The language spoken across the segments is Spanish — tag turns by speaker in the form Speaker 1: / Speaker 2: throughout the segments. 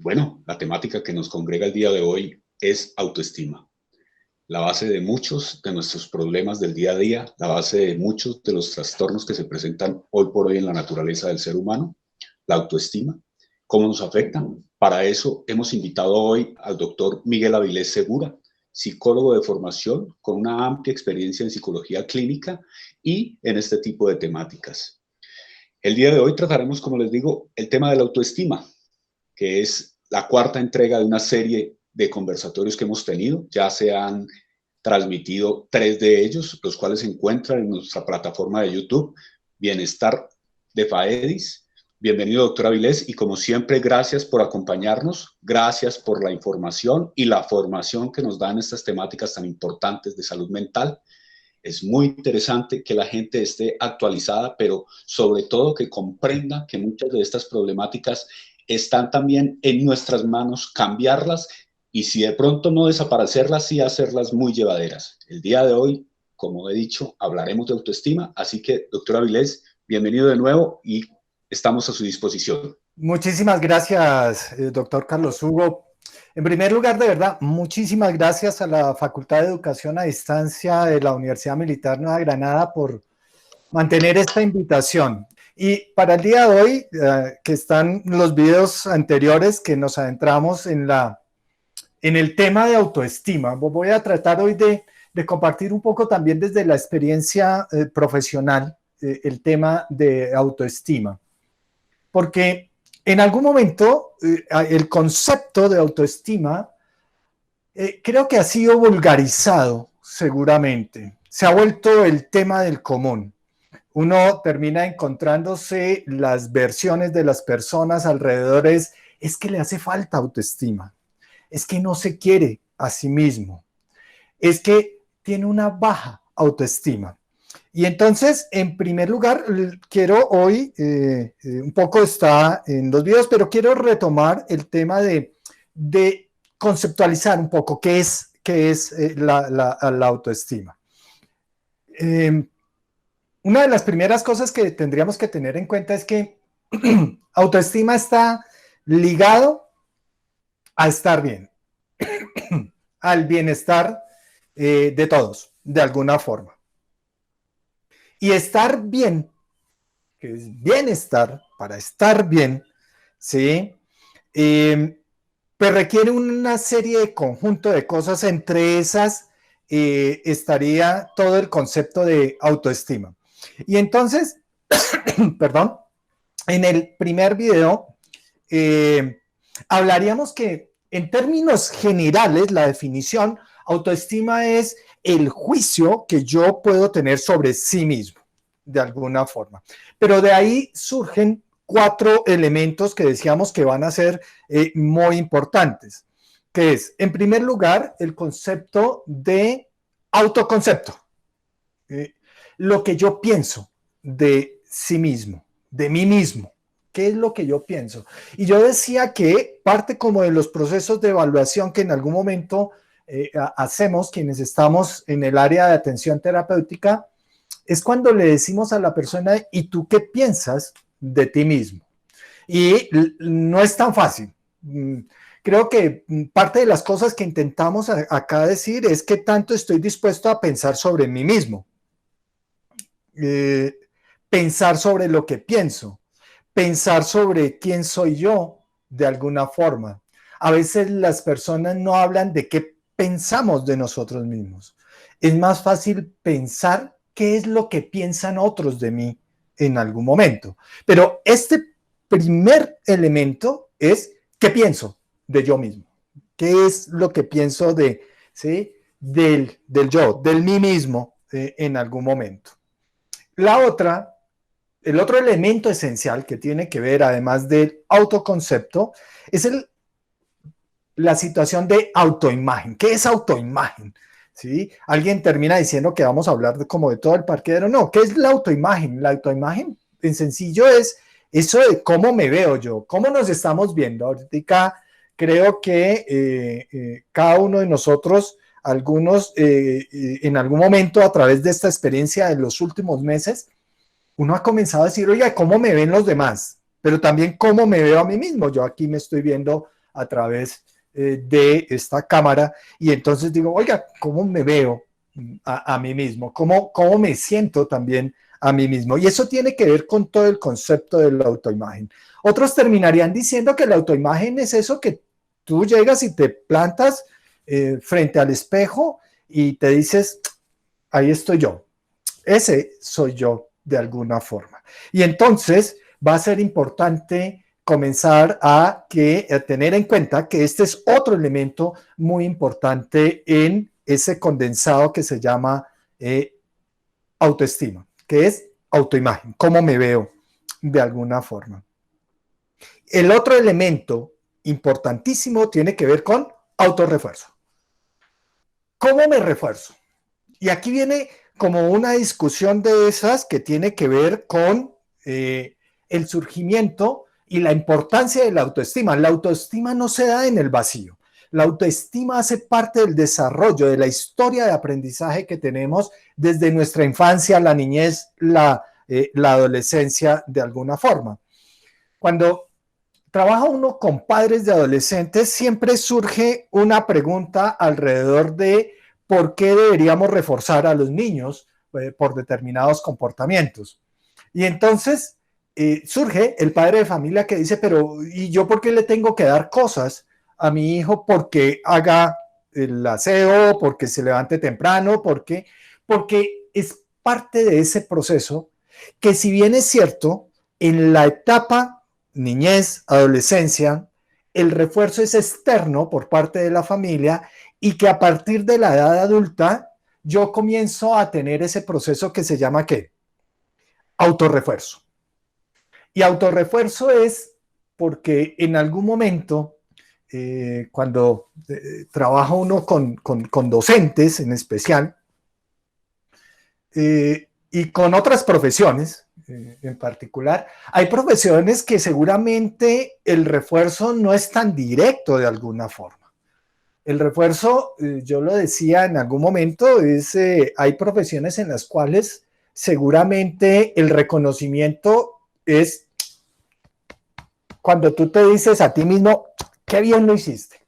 Speaker 1: Bueno, la temática que nos congrega el día de hoy es autoestima. La base de muchos de nuestros problemas del día a día, la base de muchos de los trastornos que se presentan hoy por hoy en la naturaleza del ser humano, la autoestima. ¿Cómo nos afecta? Para eso hemos invitado hoy al doctor Miguel Avilés Segura, psicólogo de formación con una amplia experiencia en psicología clínica y en este tipo de temáticas. El día de hoy trataremos, como les digo, el tema de la autoestima, que es la cuarta entrega de una serie de conversatorios que hemos tenido. Ya se han transmitido 3 de ellos, los cuales se encuentran en nuestra plataforma de YouTube, Bienestar de Faedis. Bienvenido, doctor Avilés, y como siempre, gracias por acompañarnos, gracias por la información y la formación que nos dan estas temáticas tan importantes de salud mental. Es muy interesante que la gente esté actualizada, pero sobre todo que comprenda que muchas de estas problemáticas están también en nuestras manos cambiarlas y si de pronto no desaparecerlas, sí hacerlas muy llevaderas. El día de hoy, como he dicho, hablaremos de autoestima, así que, doctor Avilés, bienvenido de nuevo y estamos a su disposición.
Speaker 2: Muchísimas gracias, doctor Carlos Hugo. En primer lugar, de verdad, muchísimas gracias a la Facultad de Educación a Distancia de la Universidad Militar Nueva Granada por mantener esta invitación. Y para el día de hoy, que están los videos anteriores que nos adentramos en el tema de autoestima, voy a tratar hoy de compartir un poco también desde la experiencia profesional el tema de autoestima. Porque en algún momento el concepto de autoestima creo que ha sido vulgarizado seguramente. Se ha vuelto el tema del común. Uno termina encontrándose las versiones de las personas alrededor es que le hace falta autoestima, es que no se quiere a sí mismo, es que tiene una baja autoestima. Y entonces, en primer lugar, quiero hoy, un poco está en los videos, pero quiero retomar el tema de conceptualizar un poco qué es la autoestima. Una de las primeras cosas que tendríamos que tener en cuenta es que autoestima está ligado a estar bien, al bienestar de todos, de alguna forma. Y estar bien, que es bienestar, para estar bien, ¿sí? Pues requiere una serie de conjunto de cosas, entre esas estaría todo el concepto de autoestima. Y entonces, perdón, en el primer video hablaríamos que en términos generales la definición autoestima es el juicio que yo puedo tener sobre sí mismo, de alguna forma. Pero de ahí surgen 4 elementos que decíamos que van a ser muy importantes, que es, en primer lugar, el concepto de autoconcepto. Lo que yo pienso de sí mismo, de mí mismo. ¿Qué es lo que yo pienso? Y yo decía que parte como de los procesos de evaluación que en algún momento hacemos quienes estamos en el área de atención terapéutica, es cuando le decimos a la persona, ¿y tú qué piensas de ti mismo? Y no es tan fácil. Creo que parte de las cosas que intentamos acá decir es qué tanto estoy dispuesto a pensar sobre mí mismo. Pensar sobre lo que pienso, pensar sobre quién soy yo de alguna forma. A veces las personas no hablan de qué pensamos de nosotros mismos. Es más fácil pensar qué es lo que piensan otros de mí en algún momento. Pero este primer elemento es qué pienso de yo mismo. ¿Qué es lo que pienso de, ¿sí? del yo, del mí mismo en algún momento? La otra, el otro elemento esencial que tiene que ver, además del autoconcepto, es la situación de autoimagen. ¿Qué es autoimagen? ¿Sí? Alguien termina diciendo que vamos a hablar como de todo el parqueadero. No, ¿qué es la autoimagen? La autoimagen, en sencillo, es eso de cómo me veo yo, cómo nos estamos viendo. Ahorita creo que cada uno de nosotros, algunos en algún momento a través de esta experiencia de los últimos meses, uno ha comenzado a decir, oye, ¿cómo me ven los demás? Pero también cómo me veo a mí mismo. Yo aquí me estoy viendo a través de esta cámara y entonces digo, oiga, ¿cómo me veo a mí mismo? ¿Cómo me siento también a mí mismo? Y eso tiene que ver con todo el concepto de la autoimagen. Otros terminarían diciendo que la autoimagen es eso que tú llegas y te plantas frente al espejo y te dices, ahí estoy yo, ese soy yo de alguna forma. Y entonces va a ser importante comenzar a tener en cuenta que este es otro elemento muy importante en ese condensado que se llama autoestima, que es autoimagen, cómo me veo de alguna forma. El otro elemento importantísimo tiene que ver con autorrefuerzo. ¿Cómo me refuerzo? Y aquí viene como una discusión de esas que tiene que ver con el surgimiento y la importancia de la autoestima. La autoestima no se da en el vacío. La autoestima hace parte del desarrollo, de la historia de aprendizaje que tenemos desde nuestra infancia, la niñez, la adolescencia de alguna forma. Cuando trabaja uno con padres de adolescentes, siempre surge una pregunta alrededor de por qué deberíamos reforzar a los niños por determinados comportamientos. Y entonces surge el padre de familia que dice, pero ¿y yo por qué le tengo que dar cosas a mi hijo porque haga el aseo, porque se levante temprano, porque es parte de ese proceso que, si bien es cierto, en la etapa niñez, adolescencia, el refuerzo es externo por parte de la familia y que a partir de la edad adulta yo comienzo a tener ese proceso que se llama ¿qué? Autorrefuerzo. Y autorrefuerzo es porque en algún momento, cuando trabaja uno con docentes en especial, y con otras profesiones en particular, hay profesiones que seguramente el refuerzo no es tan directo de alguna forma. El refuerzo, yo lo decía en algún momento, hay profesiones en las cuales seguramente el reconocimiento es cuando tú te dices a ti mismo, qué bien lo hiciste,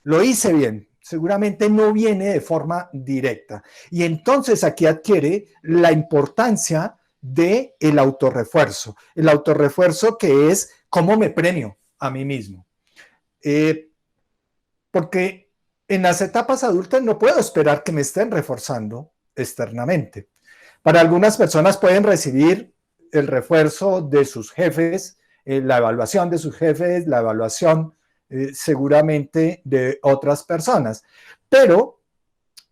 Speaker 2: lo hice bien. Seguramente no viene de forma directa. Y entonces aquí adquiere la importancia del autorrefuerzo. El autorrefuerzo que es cómo me premio a mí mismo. Porque en las etapas adultas no puedo esperar que me estén reforzando externamente. Para algunas personas pueden recibir el refuerzo de sus jefes, la evaluación de sus jefes, la evaluación seguramente de otras personas. Pero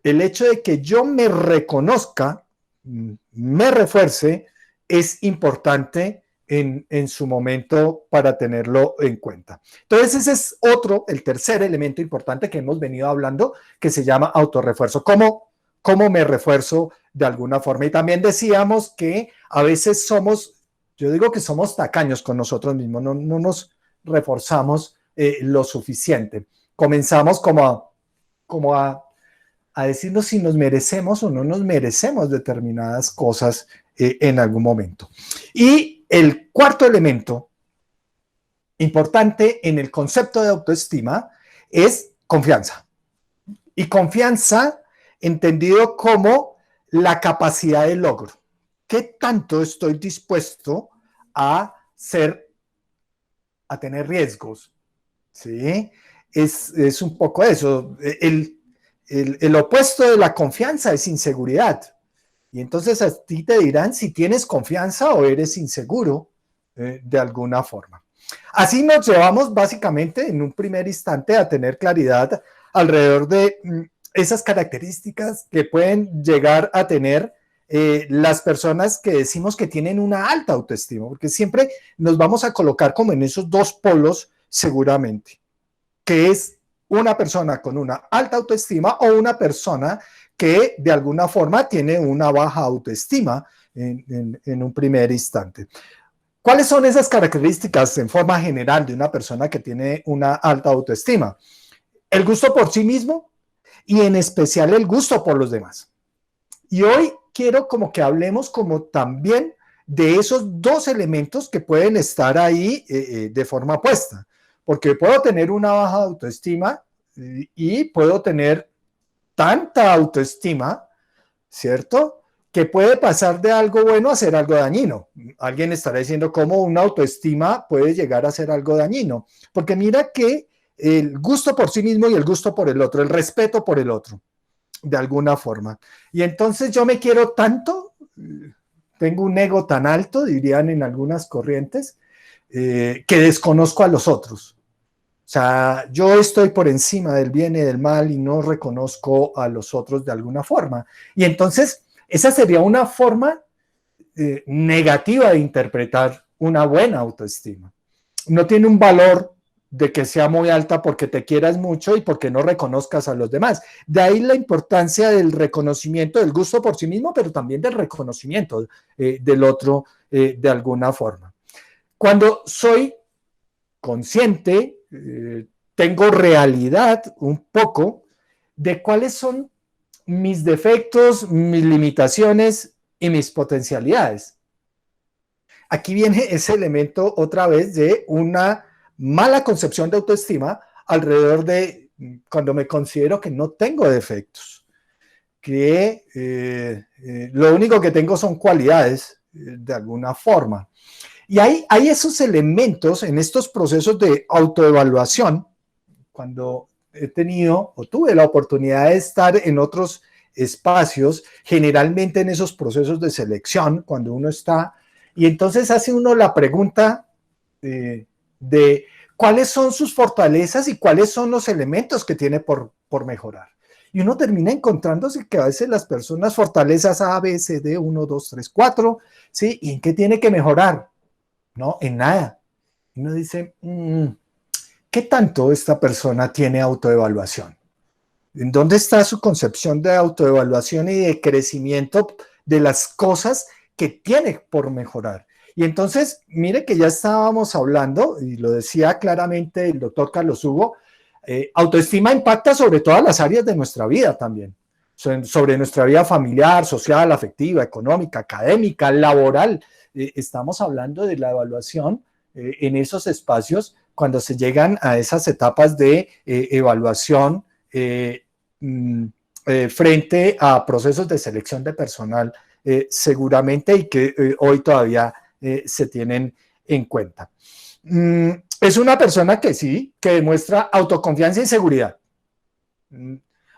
Speaker 2: el hecho de que yo me reconozca, me refuerce, es importante en su momento para tenerlo en cuenta. Entonces ese es el tercer elemento importante que hemos venido hablando, que se llama autorrefuerzo. ¿Cómo me refuerzo de alguna forma? Y también decíamos que a veces yo digo que somos tacaños con nosotros mismos, no nos reforzamos lo suficiente. Comenzamos como a decirnos si nos merecemos o no nos merecemos determinadas cosas en algún momento. Y el cuarto elemento importante en el concepto de autoestima es confianza. Y confianza entendido como la capacidad de logro. ¿Qué tanto estoy dispuesto a tener riesgos? ¿Sí? Es un poco eso. El opuesto de la confianza es inseguridad. Y entonces a ti te dirán si tienes confianza o eres inseguro de alguna forma. Así nos llevamos básicamente en un primer instante a tener claridad alrededor de esas características que pueden llegar a tener las personas que decimos que tienen una alta autoestima, porque siempre nos vamos a colocar como en esos dos polos seguramente, que es una persona con una alta autoestima o una persona que de alguna forma tiene una baja autoestima en un primer instante. ¿Cuáles son esas características en forma general de una persona que tiene una alta autoestima? El gusto por sí mismo y en especial el gusto por los demás. Y hoy quiero como que hablemos como también de esos dos elementos que pueden estar ahí de forma opuesta. porque puedo tener una baja autoestima y puedo tener tanta autoestima, ¿cierto?, que puede pasar de algo bueno a ser algo dañino. Alguien estará diciendo cómo una autoestima puede llegar a ser algo dañino, porque mira que el gusto por sí mismo y el gusto por el otro, el respeto por el otro, de alguna forma. Y entonces yo me quiero tanto, tengo un ego tan alto, dirían en algunas corrientes, que desconozco a los otros. O sea, yo estoy por encima del bien y del mal y no reconozco a los otros de alguna forma. Y entonces, esa sería una forma negativa de interpretar una buena autoestima. No tiene un valor de que sea muy alta porque te quieras mucho y porque no reconozcas a los demás. De ahí la importancia del reconocimiento, del gusto por sí mismo, pero también del reconocimiento del otro de alguna forma. Cuando soy consciente, tengo realidad un poco de cuáles son mis defectos, mis limitaciones y mis potencialidades. Aquí viene ese elemento otra vez de una mala concepción de autoestima alrededor de cuando me considero que no tengo defectos, que lo único que tengo son cualidades de alguna forma. Y hay esos elementos en estos procesos de autoevaluación, cuando he tenido o tuve la oportunidad de estar en otros espacios, generalmente en esos procesos de selección, cuando uno está, y entonces hace uno la pregunta de cuáles son sus fortalezas y cuáles son los elementos que tiene por mejorar. Y uno termina encontrándose que a veces las personas fortalezas A, B, C, D, 1, 2, 3, 4, ¿sí? ¿Y en qué tiene que mejorar? No, en nada. Y uno dice, ¿qué tanto esta persona tiene autoevaluación? ¿En dónde está su concepción de autoevaluación y de crecimiento de las cosas que tiene por mejorar? Y entonces, mire que ya estábamos hablando, y lo decía claramente el doctor Carlos Hugo, autoestima impacta sobre todas las áreas de nuestra vida también, sobre nuestra vida familiar, social, afectiva, económica, académica, laboral. Estamos hablando de la evaluación en esos espacios cuando se llegan a esas etapas de evaluación frente a procesos de selección de personal seguramente y que hoy todavía se tienen en cuenta. Es una persona que sí, que demuestra autoconfianza y seguridad.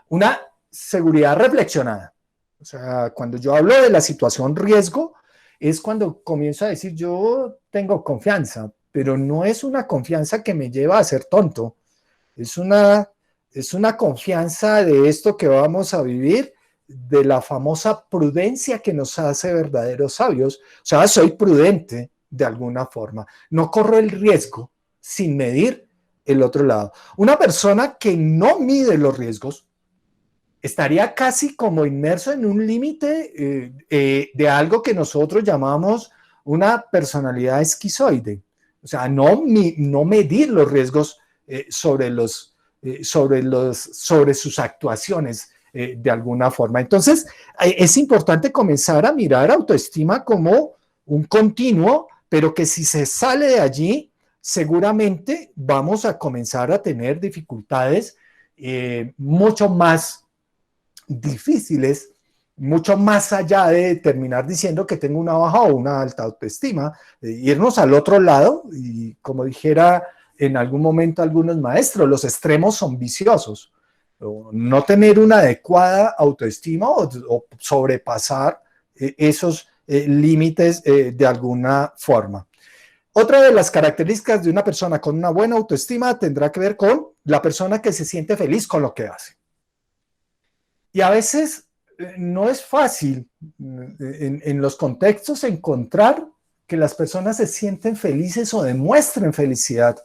Speaker 2: Una seguridad reflexionada. O sea, cuando yo hablo de la situación riesgo, es cuando comienzo a decir yo tengo confianza, pero no es una confianza que me lleva a ser tonto. Es una confianza de esto que vamos a vivir, de la famosa prudencia que nos hace verdaderos sabios. O sea, soy prudente de alguna forma. No corro el riesgo sin medir el otro lado. Una persona que no mide los riesgos estaría casi como inmerso en un límite de algo que nosotros llamamos una personalidad esquizoide. O sea, no medir los riesgos sobre sus actuaciones de alguna forma. Entonces, es importante comenzar a mirar autoestima como un continuo, pero que si se sale de allí, seguramente vamos a comenzar a tener dificultades mucho más difíciles, mucho más allá de terminar diciendo que tengo una baja o una alta autoestima, irnos al otro lado y como dijera en algún momento algunos maestros, los extremos son viciosos. No tener una adecuada autoestima o sobrepasar esos límites de alguna forma. Otra de las características de una persona con una buena autoestima tendrá que ver con la persona que se siente feliz con lo que hace. Y a veces no es fácil en los contextos encontrar que las personas se sienten felices o demuestren felicidad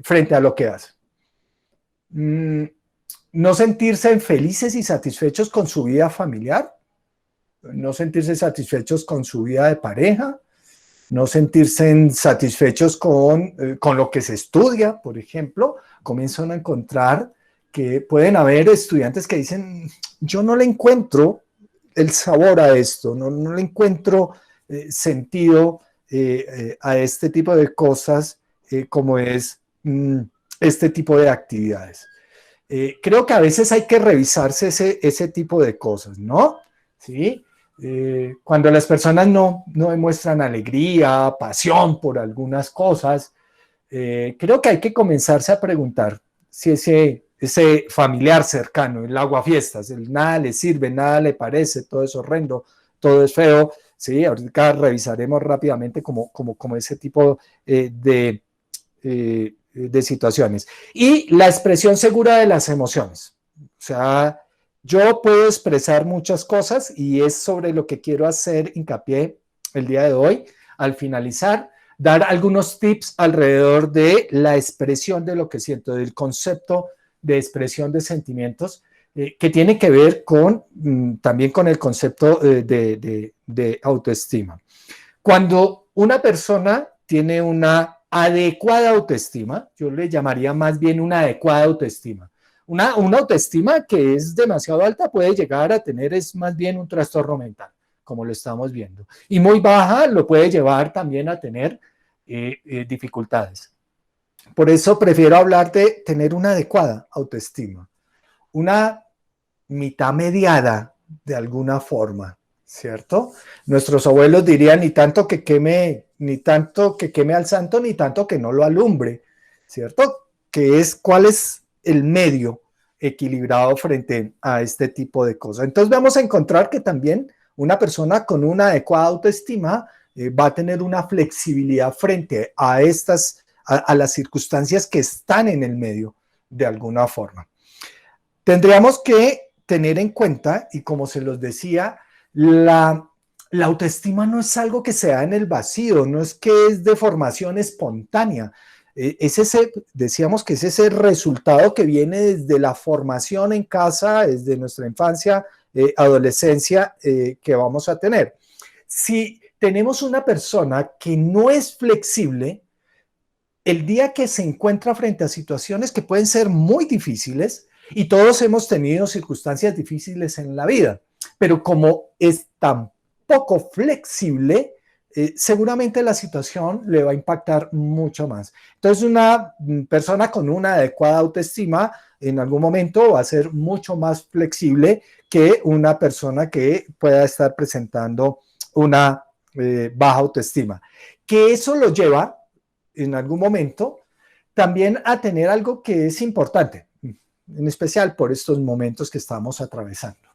Speaker 2: frente a lo que hacen. No sentirse felices y satisfechos con su vida familiar, no sentirse satisfechos con su vida de pareja, no sentirse satisfechos con lo que se estudia, por ejemplo. Comienzan a encontrar que pueden haber estudiantes que dicen, yo no le encuentro el sabor a esto, no le encuentro sentido a este tipo de cosas como es este tipo de actividades. Creo que a veces hay que revisarse ese tipo de cosas, ¿no? ¿Sí? Cuando las personas no demuestran alegría, pasión por algunas cosas, creo que hay que comenzarse a preguntar si ese familiar cercano, el aguafiestas, el nada le sirve, nada le parece, todo es horrendo, todo es feo, ¿sí? Ahorita revisaremos rápidamente como ese tipo de situaciones. Y la expresión segura de las emociones. O sea, yo puedo expresar muchas cosas y es sobre lo que quiero hacer hincapié el día de hoy. Al finalizar, dar algunos tips alrededor de la expresión de lo que siento, del concepto de expresión de sentimientos, que tiene que ver también con el concepto de autoestima. Cuando una persona tiene una adecuada autoestima, yo le llamaría más bien una adecuada autoestima. Una autoestima que es demasiado alta puede llegar a tener es más bien un trastorno mental, como lo estamos viendo. Y muy baja lo puede llevar también a tener dificultades. Por eso prefiero hablar de tener una adecuada autoestima, una mitad mediada de alguna forma, ¿cierto? Nuestros abuelos dirían ni tanto que queme al santo, ni tanto que no lo alumbre, ¿cierto? ¿Cuál es el medio equilibrado frente a este tipo de cosas? Entonces vamos a encontrar que también una persona con una adecuada autoestima va a tener una flexibilidad frente a a las circunstancias que están en el medio de alguna forma. Tendríamos que tener en cuenta, y como se los decía, la autoestima no es algo que se da en el vacío, no es que es de formación espontánea. Decíamos que es ese resultado que viene desde la formación en casa, desde nuestra infancia, adolescencia, que vamos a tener. Si tenemos una persona que no es flexible, el día que se encuentra frente a situaciones que pueden ser muy difíciles, y todos hemos tenido circunstancias difíciles en la vida, pero como es tan poco flexible, seguramente la situación le va a impactar mucho más. Entonces, una persona con una adecuada autoestima en algún momento va a ser mucho más flexible que una persona que pueda estar presentando una baja autoestima. Que eso lo lleva en algún momento también a tener algo que es importante, en especial por estos momentos que estamos atravesando.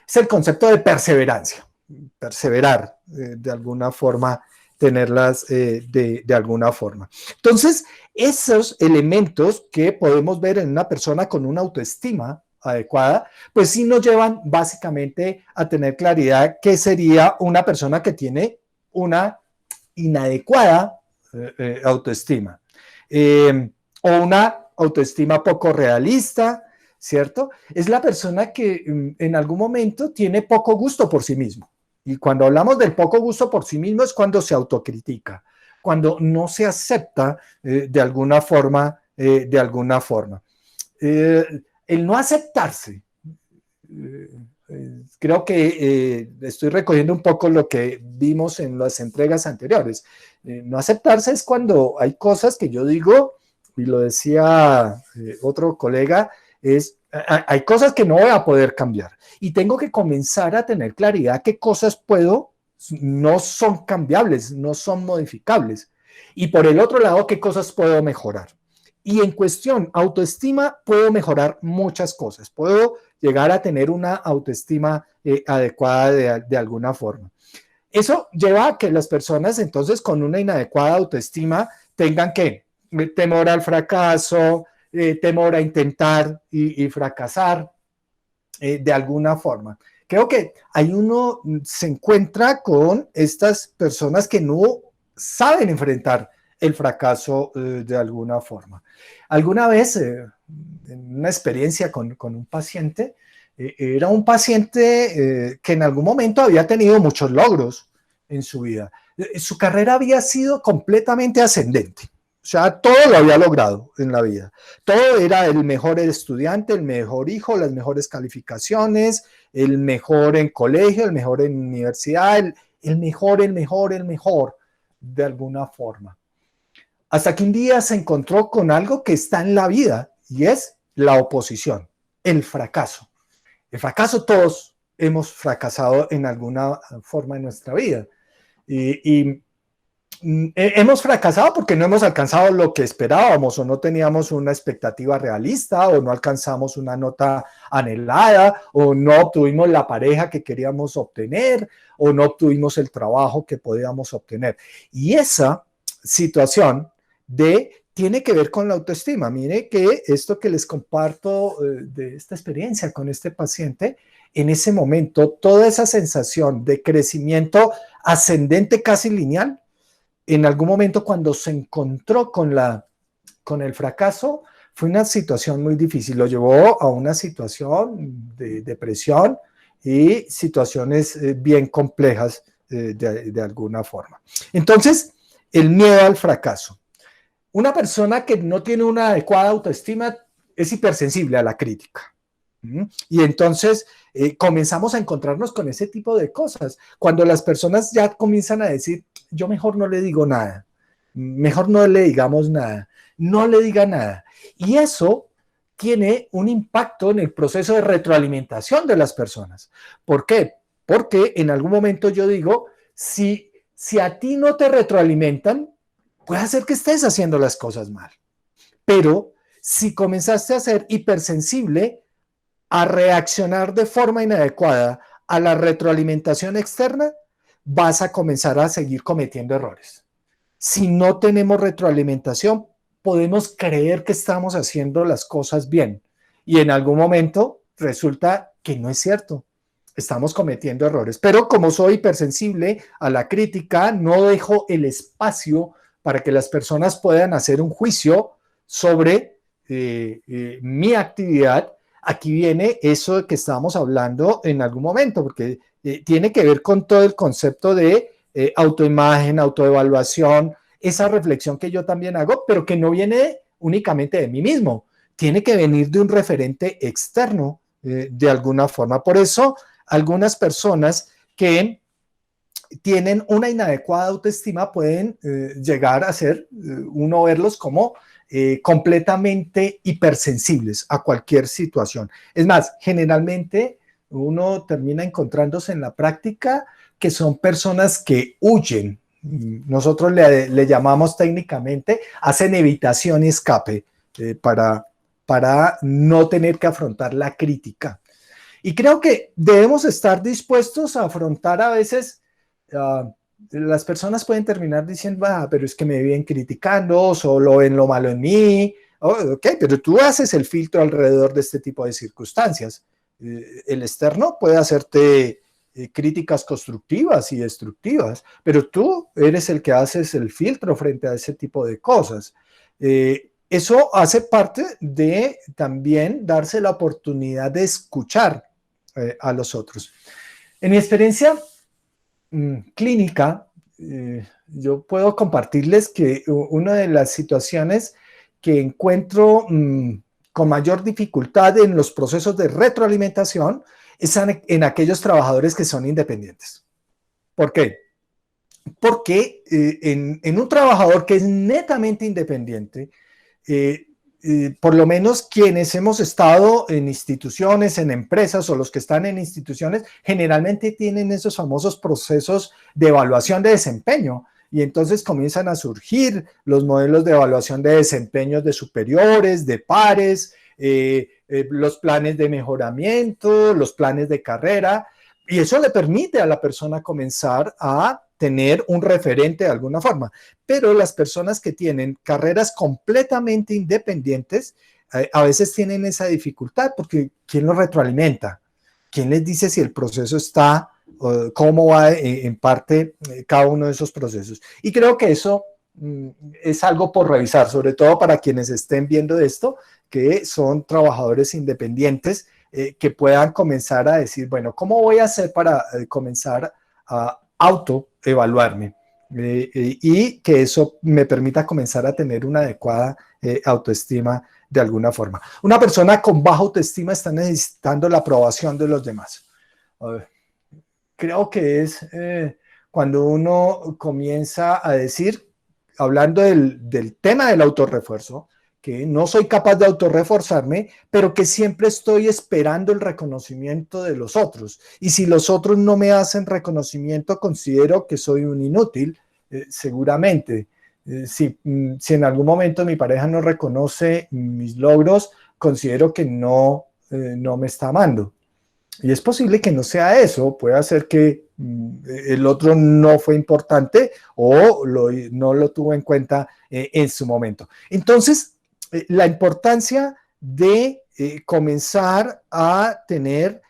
Speaker 2: Es el concepto de perseverancia, perseverar de alguna forma, tenerlas de alguna forma. Entonces, esos elementos que podemos ver en una persona con una autoestima adecuada, pues sí nos llevan básicamente a tener claridad que sería una persona que tiene una inadecuada autoestima. O una autoestima poco realista, ¿cierto? Es la persona que en algún momento tiene poco gusto por sí mismo. Y cuando hablamos del poco gusto por sí mismo es cuando se autocritica, cuando no se acepta de alguna forma, el no aceptarse, creo que estoy recogiendo un poco lo que vimos en las entregas anteriores. No aceptarse es cuando hay cosas que yo digo, y lo decía otro colega, hay cosas que no voy a poder cambiar y tengo que comenzar a tener claridad qué cosas no son cambiables, no son modificables. Y por el otro lado, qué cosas puedo mejorar. Y en cuestión autoestima, puedo mejorar muchas cosas. Puedo llegar a tener una autoestima adecuada de alguna forma. Eso lleva a que las personas entonces con una inadecuada autoestima tengan que temor al fracaso, temor a intentar y fracasar de alguna forma. Creo que ahí uno se encuentra con estas personas que no saben enfrentar el fracaso de alguna forma. Alguna vez, en una experiencia con un paciente, era un paciente que en algún momento había tenido muchos logros en su vida. Su carrera había sido completamente ascendente. O sea, todo lo había logrado en la vida. Todo era el mejor estudiante, el mejor hijo, las mejores calificaciones, el mejor en colegio, el mejor en universidad, el mejor, de alguna forma. hasta que un día se encontró con algo que está en la vida y es la oposición, el fracaso. El fracaso, todos hemos fracasado en alguna forma en nuestra vida. Y hemos fracasado porque no hemos alcanzado lo que esperábamos o no teníamos una expectativa realista o no alcanzamos una nota anhelada o no obtuvimos la pareja que queríamos obtener o no obtuvimos el trabajo que podíamos obtener. Y esa situación tiene que ver con la autoestima. Mire que esto que les comparto de esta experiencia con este paciente, en ese momento, toda esa sensación de crecimiento ascendente casi lineal, en algún momento cuando se encontró con el fracaso, fue una situación muy difícil. Lo llevó a una situación de depresión y situaciones bien complejas de alguna forma. Entonces, el miedo al fracaso. Una persona que no tiene una adecuada autoestima es hipersensible a la crítica. Y entonces comenzamos a encontrarnos con ese tipo de cosas. Cuando las personas ya comienzan a decir, yo mejor no le digo nada, mejor no le digamos nada, no le diga nada. Y eso tiene un impacto en el proceso de retroalimentación de las personas. ¿Por qué? Porque en algún momento yo digo, si a ti no te retroalimentan, puede ser que estés haciendo las cosas mal. Pero si comenzaste a ser hipersensible, a reaccionar de forma inadecuada a la retroalimentación externa, vas a comenzar a seguir cometiendo errores. Si no tenemos retroalimentación, podemos creer que estamos haciendo las cosas bien y en algún momento resulta que no es cierto. Estamos cometiendo errores, pero como soy hipersensible a la crítica, no dejo el espacio para que las personas puedan hacer un juicio sobre mi actividad. Aquí viene eso de que estábamos hablando en algún momento, porque tiene que ver con todo el concepto de autoimagen, autoevaluación, esa reflexión que yo también hago, pero que no viene únicamente de mí mismo, tiene que venir de un referente externo de alguna forma. Por eso, algunas personas que tienen una inadecuada autoestima pueden llegar a ser, uno verlos como completamente hipersensibles a cualquier situación. Es más, generalmente uno termina encontrándose en la práctica que son personas que huyen. Nosotros le llamamos técnicamente, hacen evitación y escape para no tener que afrontar la crítica. Y creo que debemos estar dispuestos a afrontar a veces, las personas pueden terminar diciendo, pero es que me viven criticando, solo ven lo malo en mí. Ok, pero tú haces el filtro alrededor de este tipo de circunstancias. El externo puede hacerte críticas constructivas y destructivas, pero tú eres el que haces el filtro frente a ese tipo de cosas. Eso hace parte de también darse la oportunidad de escuchar a los otros. En mi experiencia clínica, yo puedo compartirles que una de las situaciones que encuentro con mayor dificultad en los procesos de retroalimentación es en aquellos trabajadores que son independientes. ¿Por qué? Porque en un trabajador que es netamente independiente, por lo menos quienes hemos estado en instituciones, en empresas o los que están en instituciones, generalmente tienen esos famosos procesos de evaluación de desempeño y entonces comienzan a surgir los modelos de evaluación de desempeño de superiores, de pares, los planes de mejoramiento, los planes de carrera, y eso le permite a la persona comenzar a tener un referente de alguna forma. Pero las personas que tienen carreras completamente independientes a veces tienen esa dificultad porque ¿quién los retroalimenta? ¿Quién les dice si el proceso está, cómo va en parte cada uno de esos procesos? Y creo que eso es algo por revisar, sobre todo para quienes estén viendo esto, que son trabajadores independientes, que puedan comenzar a decir, bueno, ¿cómo voy a hacer para comenzar a autoevaluarme? Y que eso me permita comenzar a tener una adecuada autoestima de alguna forma. Una persona con baja autoestima está necesitando la aprobación de los demás. Creo que es cuando uno comienza a decir, hablando del tema del autorrefuerzo, que no soy capaz de autorreforzarme, pero que siempre estoy esperando el reconocimiento de los otros. Y si los otros no me hacen reconocimiento, considero que soy un inútil, seguramente. Si en algún momento mi pareja no reconoce mis logros, considero que no me está amando. Y es posible que no sea eso, puede ser que el otro no fue importante o no lo tuvo en cuenta en su momento. Entonces, la importancia de comenzar a tener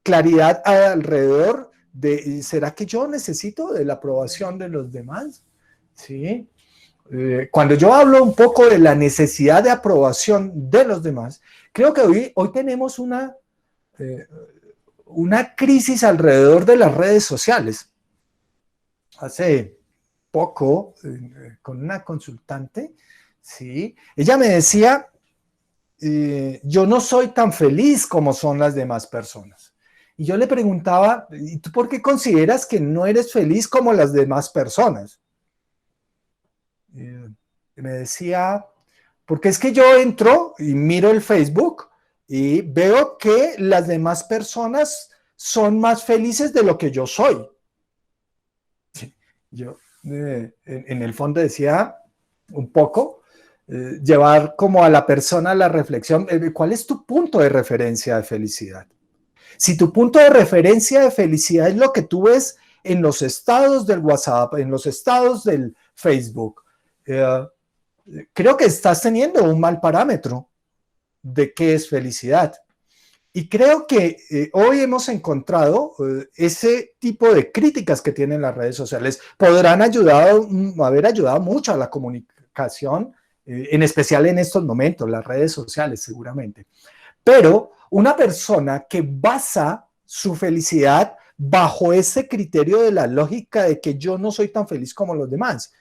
Speaker 2: claridad alrededor de, ¿será que yo necesito de la aprobación de los demás? ¿Sí? Cuando yo hablo un poco de la necesidad de aprobación de los demás, creo que hoy tenemos una crisis alrededor de las redes sociales. Hace poco, con una consultante, ¿sí? Ella me decía, yo no soy tan feliz como son las demás personas. Y yo le preguntaba, ¿y tú por qué consideras que no eres feliz como las demás personas? Me decía, porque es que yo entro y miro el Facebook y veo que las demás personas son más felices de lo que yo soy. Yo en el fondo decía un poco, llevar como a la persona a la reflexión, ¿cuál es tu punto de referencia de felicidad? Si tu punto de referencia de felicidad es lo que tú ves en los estados del WhatsApp, en los estados del Facebook, creo que estás teniendo un mal parámetro de qué es felicidad. Y creo que hoy hemos encontrado ese tipo de críticas que tienen las redes sociales. Podrán haber ayudado mucho a la comunicación, en especial en estos momentos, las redes sociales seguramente. Pero una persona que basa su felicidad bajo ese criterio de la lógica de que yo no soy tan feliz como los demás,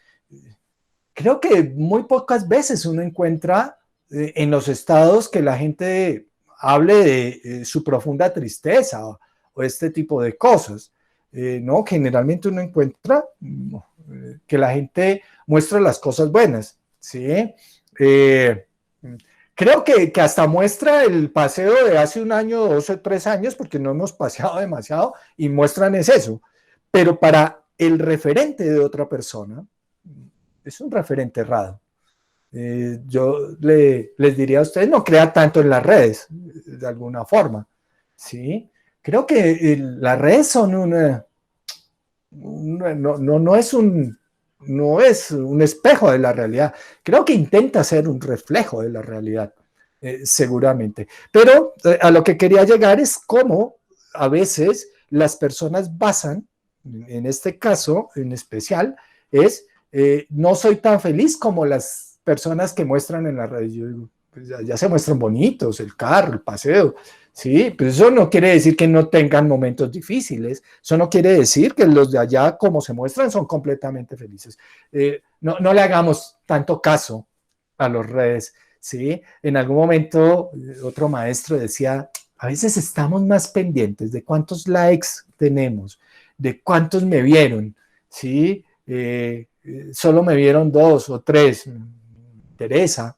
Speaker 2: creo que muy pocas veces uno encuentra en los estados que la gente hable de su profunda tristeza o este tipo de cosas. No, generalmente uno encuentra que la gente muestra las cosas buenas, ¿sí? Creo que hasta muestra el paseo de hace un año, 2 o 3 años, porque no hemos paseado demasiado y muestran es eso. Pero para el referente de otra persona, es un referente errado. Yo les diría a ustedes, no crean tanto en las redes, de alguna forma, ¿sí? Creo que las redes son no es un espejo de la realidad. Creo que intenta ser un reflejo de la realidad, seguramente. Pero a lo que quería llegar es cómo a veces las personas basan, en este caso en especial, es no soy tan feliz como las personas que muestran en las redes. Yo digo, pues ya se muestran bonitos, el carro, el paseo, ¿sí? Pero eso no quiere decir que no tengan momentos difíciles, eso no quiere decir que los de allá, como se muestran, son completamente felices. No le hagamos tanto caso a las redes, ¿sí? En algún momento, otro maestro decía, a veces estamos más pendientes de cuántos likes tenemos, de cuántos me vieron, ¿sí? Solo me vieron 2 o 3, interesa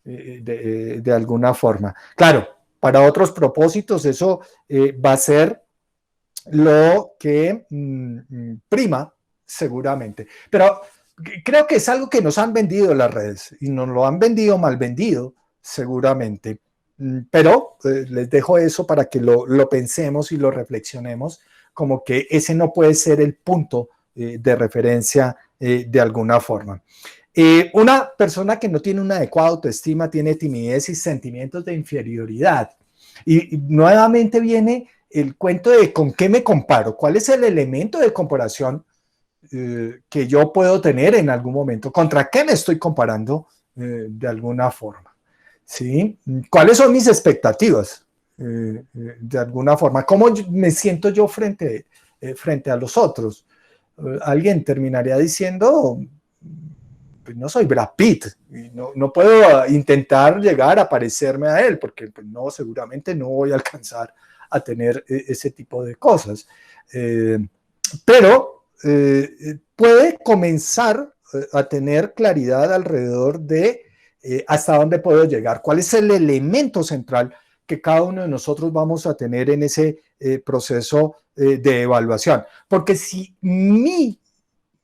Speaker 2: de alguna forma. Claro, para otros propósitos eso va a ser lo que prima seguramente. Pero creo que es algo que nos han vendido las redes y nos lo han vendido mal vendido seguramente. Pero les dejo eso para que lo pensemos y lo reflexionemos como que ese no puede ser el punto de referencia de alguna forma. Una persona que no tiene una adecuada autoestima tiene timidez y sentimientos de inferioridad. Y nuevamente viene el cuento de con qué me comparo, cuál es el elemento de comparación que yo puedo tener en algún momento, contra qué me estoy comparando de alguna forma, ¿sí? ¿Cuáles son mis expectativas de alguna forma? ¿Cómo me siento yo frente a los otros? Alguien terminaría diciendo, pues no soy Brad Pitt, y no puedo intentar llegar a parecerme a él, porque pues no, seguramente no voy a alcanzar a tener ese tipo de cosas. Pero puede comenzar a tener claridad alrededor de hasta dónde puedo llegar, cuál es el elemento central que cada uno de nosotros vamos a tener en ese proceso de evaluación. Porque si mi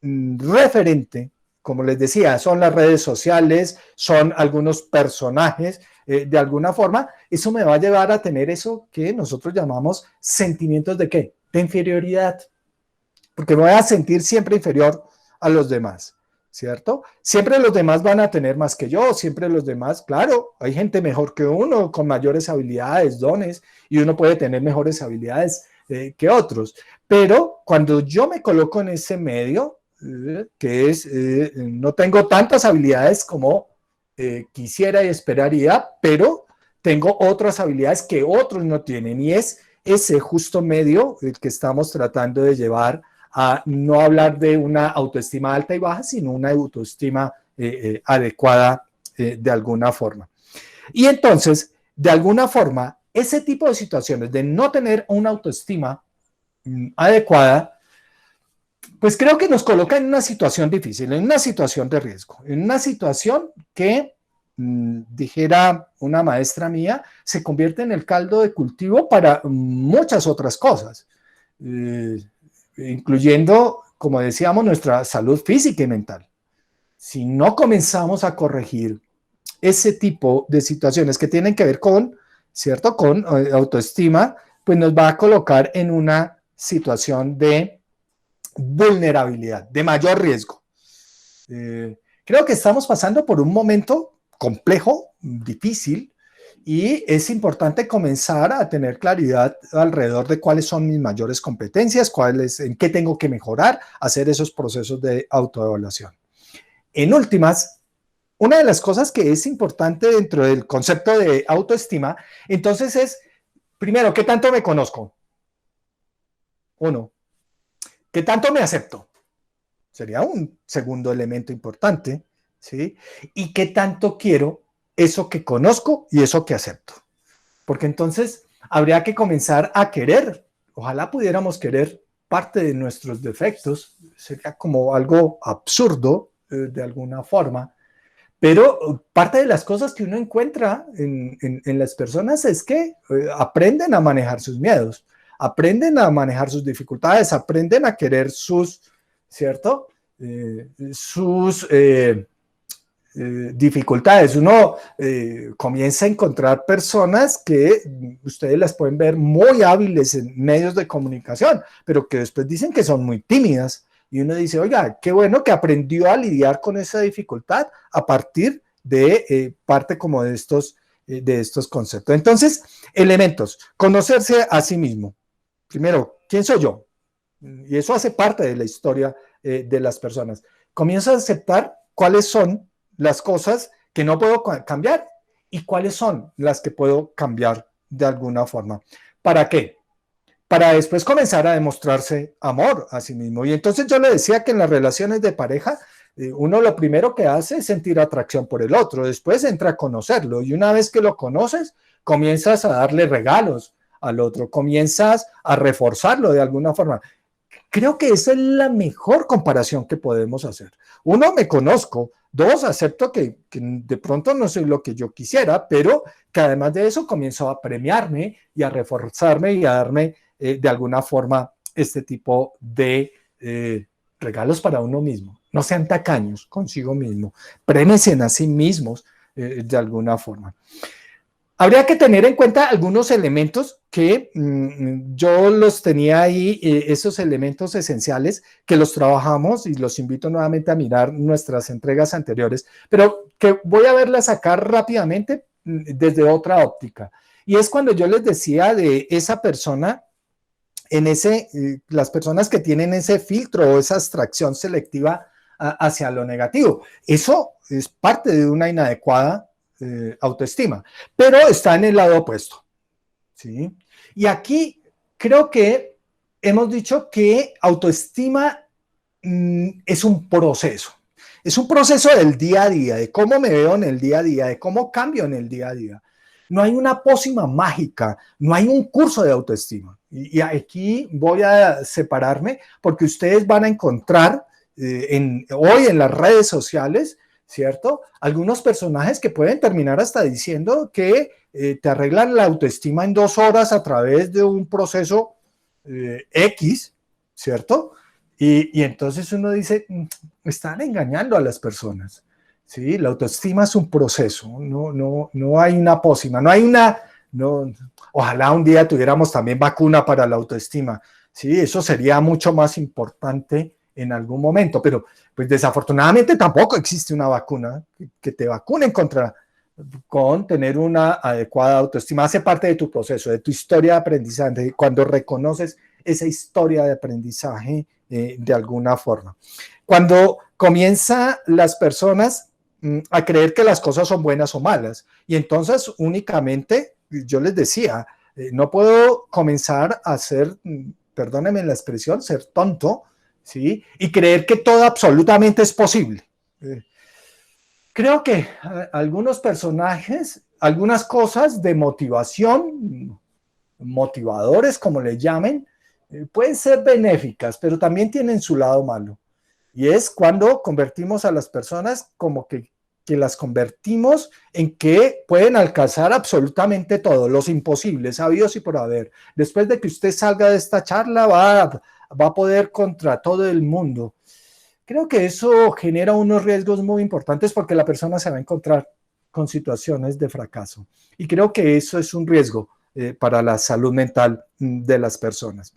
Speaker 2: referente, como les decía, son las redes sociales, son algunos personajes, de alguna forma, eso me va a llevar a tener eso que nosotros llamamos sentimientos de ¿qué? De inferioridad. Porque me voy a sentir siempre inferior a los demás, ¿cierto? Siempre los demás van a tener más que yo, siempre los demás, claro, hay gente mejor que uno, con mayores habilidades, dones, y uno puede tener mejores habilidades que otros. Pero cuando yo me coloco en ese medio, que es, no tengo tantas habilidades como quisiera y esperaría, pero tengo otras habilidades que otros no tienen, y es ese justo medio el que estamos tratando de llevar a no hablar de una autoestima alta y baja, sino una autoestima adecuada de alguna forma. Y entonces, de alguna forma, ese tipo de situaciones de no tener una autoestima adecuada, pues creo que nos coloca en una situación difícil, en una situación de riesgo, en una situación que, dijera una maestra mía, se convierte en el caldo de cultivo para muchas otras cosas, incluyendo, como decíamos, nuestra salud física y mental. Si no comenzamos a corregir ese tipo de situaciones que tienen que ver con, ¿cierto?, con autoestima, pues nos va a colocar en una situación de vulnerabilidad, de mayor riesgo. Creo que estamos pasando por un momento complejo, difícil, y es importante comenzar a tener claridad alrededor de cuáles son mis mayores competencias, en qué tengo que mejorar, hacer esos procesos de autoevaluación. En últimas, una de las cosas que es importante dentro del concepto de autoestima, entonces es, primero, ¿qué tanto me conozco? Uno. ¿Qué tanto me acepto? Sería un segundo elemento importante, ¿sí? ¿Y qué tanto quiero eso que conozco y eso que acepto? Porque entonces habría que comenzar a querer, ojalá pudiéramos querer parte de nuestros defectos, sería como algo absurdo de alguna forma, pero parte de las cosas que uno encuentra en las personas es que aprenden a manejar sus miedos, aprenden a manejar sus dificultades, aprenden a querer sus, ¿cierto? Sus dificultades. Uno comienza a encontrar personas que ustedes las pueden ver muy hábiles en medios de comunicación, pero que después dicen que son muy tímidas. Y uno dice, oiga, qué bueno que aprendió a lidiar con esa dificultad a partir de parte como de estos conceptos. Entonces, elementos, conocerse a sí mismo. Primero, ¿quién soy yo? Y eso hace parte de la historia de las personas. Comienzo a aceptar cuáles son las cosas que no puedo cambiar y cuáles son las que puedo cambiar de alguna forma. ¿Para qué? Para después comenzar a demostrarse amor a sí mismo. Y entonces yo le decía que en las relaciones de pareja, uno lo primero que hace es sentir atracción por el otro, después entra a conocerlo, y una vez que lo conoces, comienzas a darle regalos al otro, comienzas a reforzarlo de alguna forma. Creo que esa es la mejor comparación que podemos hacer. Uno, me conozco. Dos, acepto que de pronto no soy lo que yo quisiera, pero que además de eso comienzo a premiarme y a reforzarme y a darme de alguna forma este tipo de regalos para uno mismo. No sean tacaños consigo mismo, prémense a sí mismos de alguna forma. Habría que tener en cuenta algunos elementos que yo los tenía ahí, esos elementos esenciales que los trabajamos, y los invito nuevamente a mirar nuestras entregas anteriores, pero que voy a verlas acá rápidamente desde otra óptica. Y es cuando yo les decía de esa persona, las personas que tienen ese filtro o esa abstracción selectiva hacia lo negativo. Eso es parte de una inadecuada autoestima, pero está en el lado opuesto, ¿sí? Y aquí creo que hemos dicho que autoestima es un proceso del día a día, de cómo me veo en el día a día, de cómo cambio en el día a día. No hay una pócima mágica, no hay un curso de autoestima. Y aquí voy a separarme porque ustedes van a encontrar hoy en las redes sociales, ¿cierto? Algunos personajes que pueden terminar hasta diciendo que te arreglan la autoestima en 2 horas a través de un proceso X, ¿cierto? Y entonces uno dice, están engañando a las personas, ¿sí? La autoestima es un proceso, no hay una pócima, no hay una... No, ojalá un día tuviéramos también vacuna para la autoestima, ¿sí? Eso sería mucho más importante en algún momento, pero pues desafortunadamente tampoco existe una vacuna que te vacunen con tener una adecuada autoestima. Hace parte de tu proceso, de tu historia de aprendizaje, cuando reconoces esa historia de aprendizaje de alguna forma. Cuando comienzan las personas a creer que las cosas son buenas o malas, y entonces únicamente, yo les decía, no puedo comenzar a ser, perdónenme la expresión, ser tonto, ¿sí? Y creer que todo absolutamente es posible. Creo que algunos personajes, algunas cosas de motivación, motivadores, como le llamen, pueden ser benéficas, pero también tienen su lado malo. Y es cuando convertimos a las personas como que las convertimos en que pueden alcanzar absolutamente todo, los imposibles, habidos y por haber. Después de que usted salga de esta charla, va a poder contra todo el mundo. Creo que eso genera unos riesgos muy importantes porque la persona se va a encontrar con situaciones de fracaso. Y creo que eso es un riesgo para la salud mental de las personas.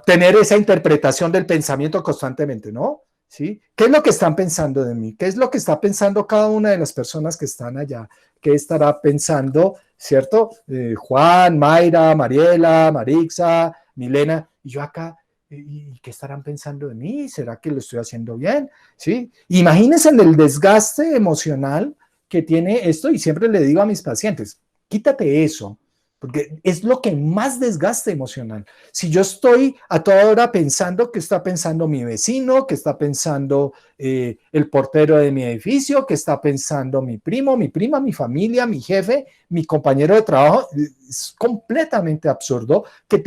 Speaker 2: Tener esa interpretación del pensamiento constantemente, ¿no? ¿Sí? ¿Qué es lo que están pensando de mí? ¿Qué es lo que está pensando cada una de las personas que están allá? ¿Qué estará pensando, cierto? Juan, Mayra, Mariela, Marixa, Milena, y yo acá, ¿y qué estarán pensando de mí? ¿Será que lo estoy haciendo bien? ¿Sí? Imagínense en el desgaste emocional que tiene esto, y siempre le digo a mis pacientes, quítate eso, porque es lo que más desgaste emocional. Si yo estoy a toda hora pensando qué está pensando mi vecino, qué está pensando el portero de mi edificio, qué está pensando mi primo, mi prima, mi familia, mi jefe, mi compañero de trabajo, es completamente absurdo que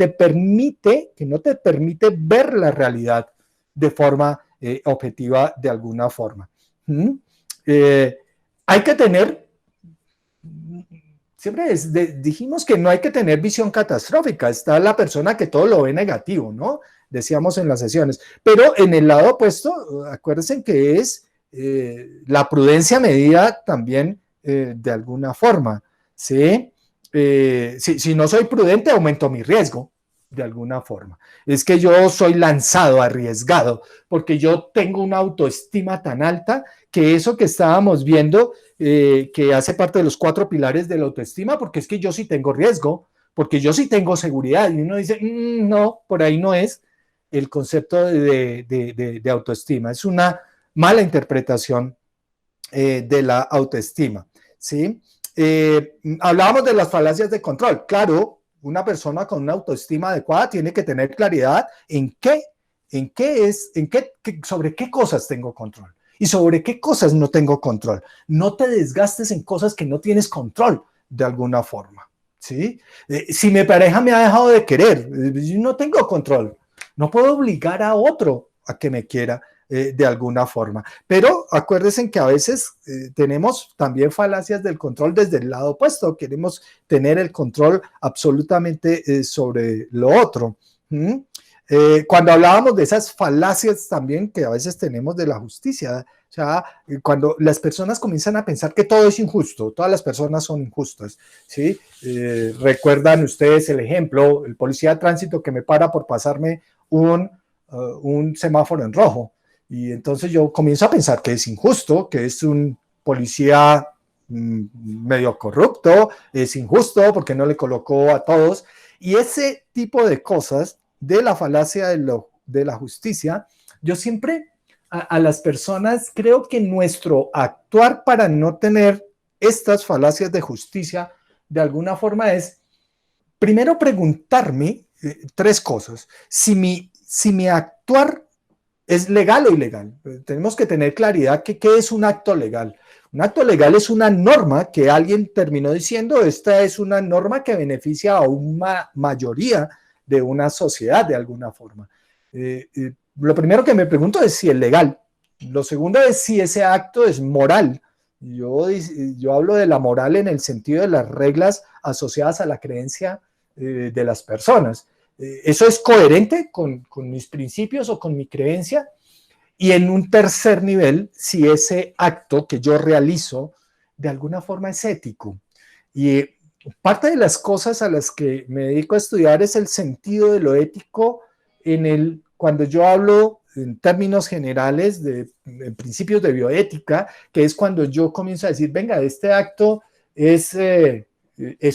Speaker 2: no te permite ver la realidad de forma objetiva de alguna forma. Hay que tener... Siempre dijimos que no hay que tener visión catastrófica, está la persona que todo lo ve negativo, ¿no? Decíamos en las sesiones, pero en el lado opuesto, acuérdense que es la prudencia medida también de alguna forma, ¿sí? Si no soy prudente, aumento mi riesgo de alguna forma. Es que yo soy lanzado, arriesgado, porque yo tengo una autoestima tan alta que eso que estábamos viendo, que hace parte de los 4 pilares de la autoestima, porque es que yo sí tengo riesgo, porque yo sí tengo seguridad, y uno dice, no, por ahí no es el concepto de autoestima, es una mala interpretación de la autoestima, ¿sí? Hablábamos de las falacias de control, claro, una persona con una autoestima adecuada tiene que tener claridad sobre qué cosas tengo control y sobre qué cosas no tengo control. No te desgastes en cosas que no tienes control de alguna forma, ¿sí? Si mi pareja me ha dejado de querer, yo no tengo control. No puedo obligar a otro a que me quiera de alguna forma. Pero acuérdense que a veces tenemos también falacias del control desde el lado opuesto. Queremos tener el control absolutamente sobre lo otro. Cuando hablábamos de esas falacias también que a veces tenemos de la justicia, o sea, cuando las personas comienzan a pensar que todo es injusto, todas las personas son injustas, ¿sí? Recuerdan ustedes el ejemplo, el policía de tránsito que me para por pasarme un semáforo en rojo, y entonces yo comienzo a pensar que es injusto, que es un policía medio corrupto, es injusto porque no le colocó a todos, y ese tipo de cosas de la falacia de la justicia, yo siempre a las personas creo que nuestro actuar para no tener estas falacias de justicia de alguna forma es primero preguntarme 3 cosas. Si mi actuar es legal o ilegal. Tenemos que tener claridad que qué es un acto legal. Un acto legal es una norma que alguien terminó diciendo, esta es una norma que beneficia a una mayoría de una sociedad de alguna forma. Lo primero que me pregunto es si es legal. Lo segundo es si ese acto es moral. Yo hablo de la moral en el sentido de las reglas asociadas a la creencia de las personas. ¿Eso es coherente con mis principios o con mi creencia? Y en un tercer nivel, si ese acto que yo realizo de alguna forma es ético. Y parte de las cosas a las que me dedico a estudiar es el sentido de lo ético cuando yo hablo en términos generales en principios de bioética, que es cuando yo comienzo a decir, venga, este acto es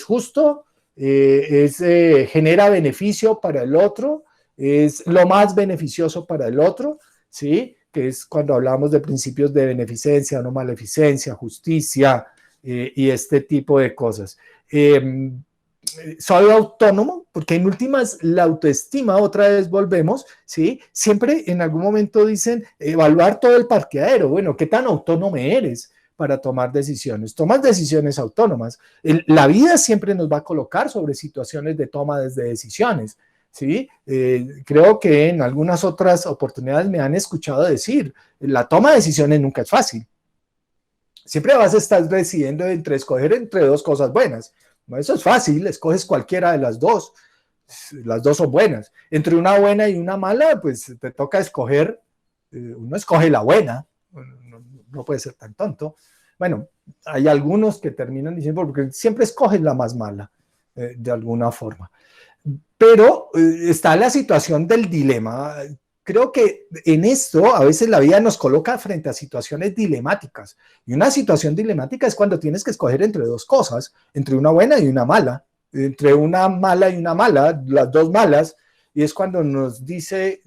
Speaker 2: justo, genera beneficio para el otro, es lo más beneficioso para el otro, ¿sí? Que es cuando hablamos de principios de beneficencia, no maleficencia, justicia y este tipo de cosas. Soy autónomo, porque en últimas la autoestima, otra vez volvemos, ¿sí? Siempre en algún momento dicen evaluar todo el parqueadero. Bueno, ¿qué tan autónomo eres para tomar decisiones? Tomas decisiones autónomas. La vida siempre nos va a colocar sobre situaciones de toma de decisiones, ¿sí? Creo que en algunas otras oportunidades me han escuchado decir, la toma de decisiones nunca es fácil. Siempre vas a estar decidiendo escoger entre dos cosas buenas. Eso es fácil, escoges cualquiera de las dos son buenas. Entre una buena y una mala, pues te toca escoger, uno escoge la buena, no puede ser tan tonto. Bueno, hay algunos que terminan diciendo, porque siempre escogen la más mala, de alguna forma. Pero está la situación del dilema. Creo que en esto a veces la vida nos coloca frente a situaciones dilemáticas. Y una situación dilemática es cuando tienes que escoger entre dos cosas, entre una buena y una mala, entre una mala y una mala, las dos malas, y es cuando nos dice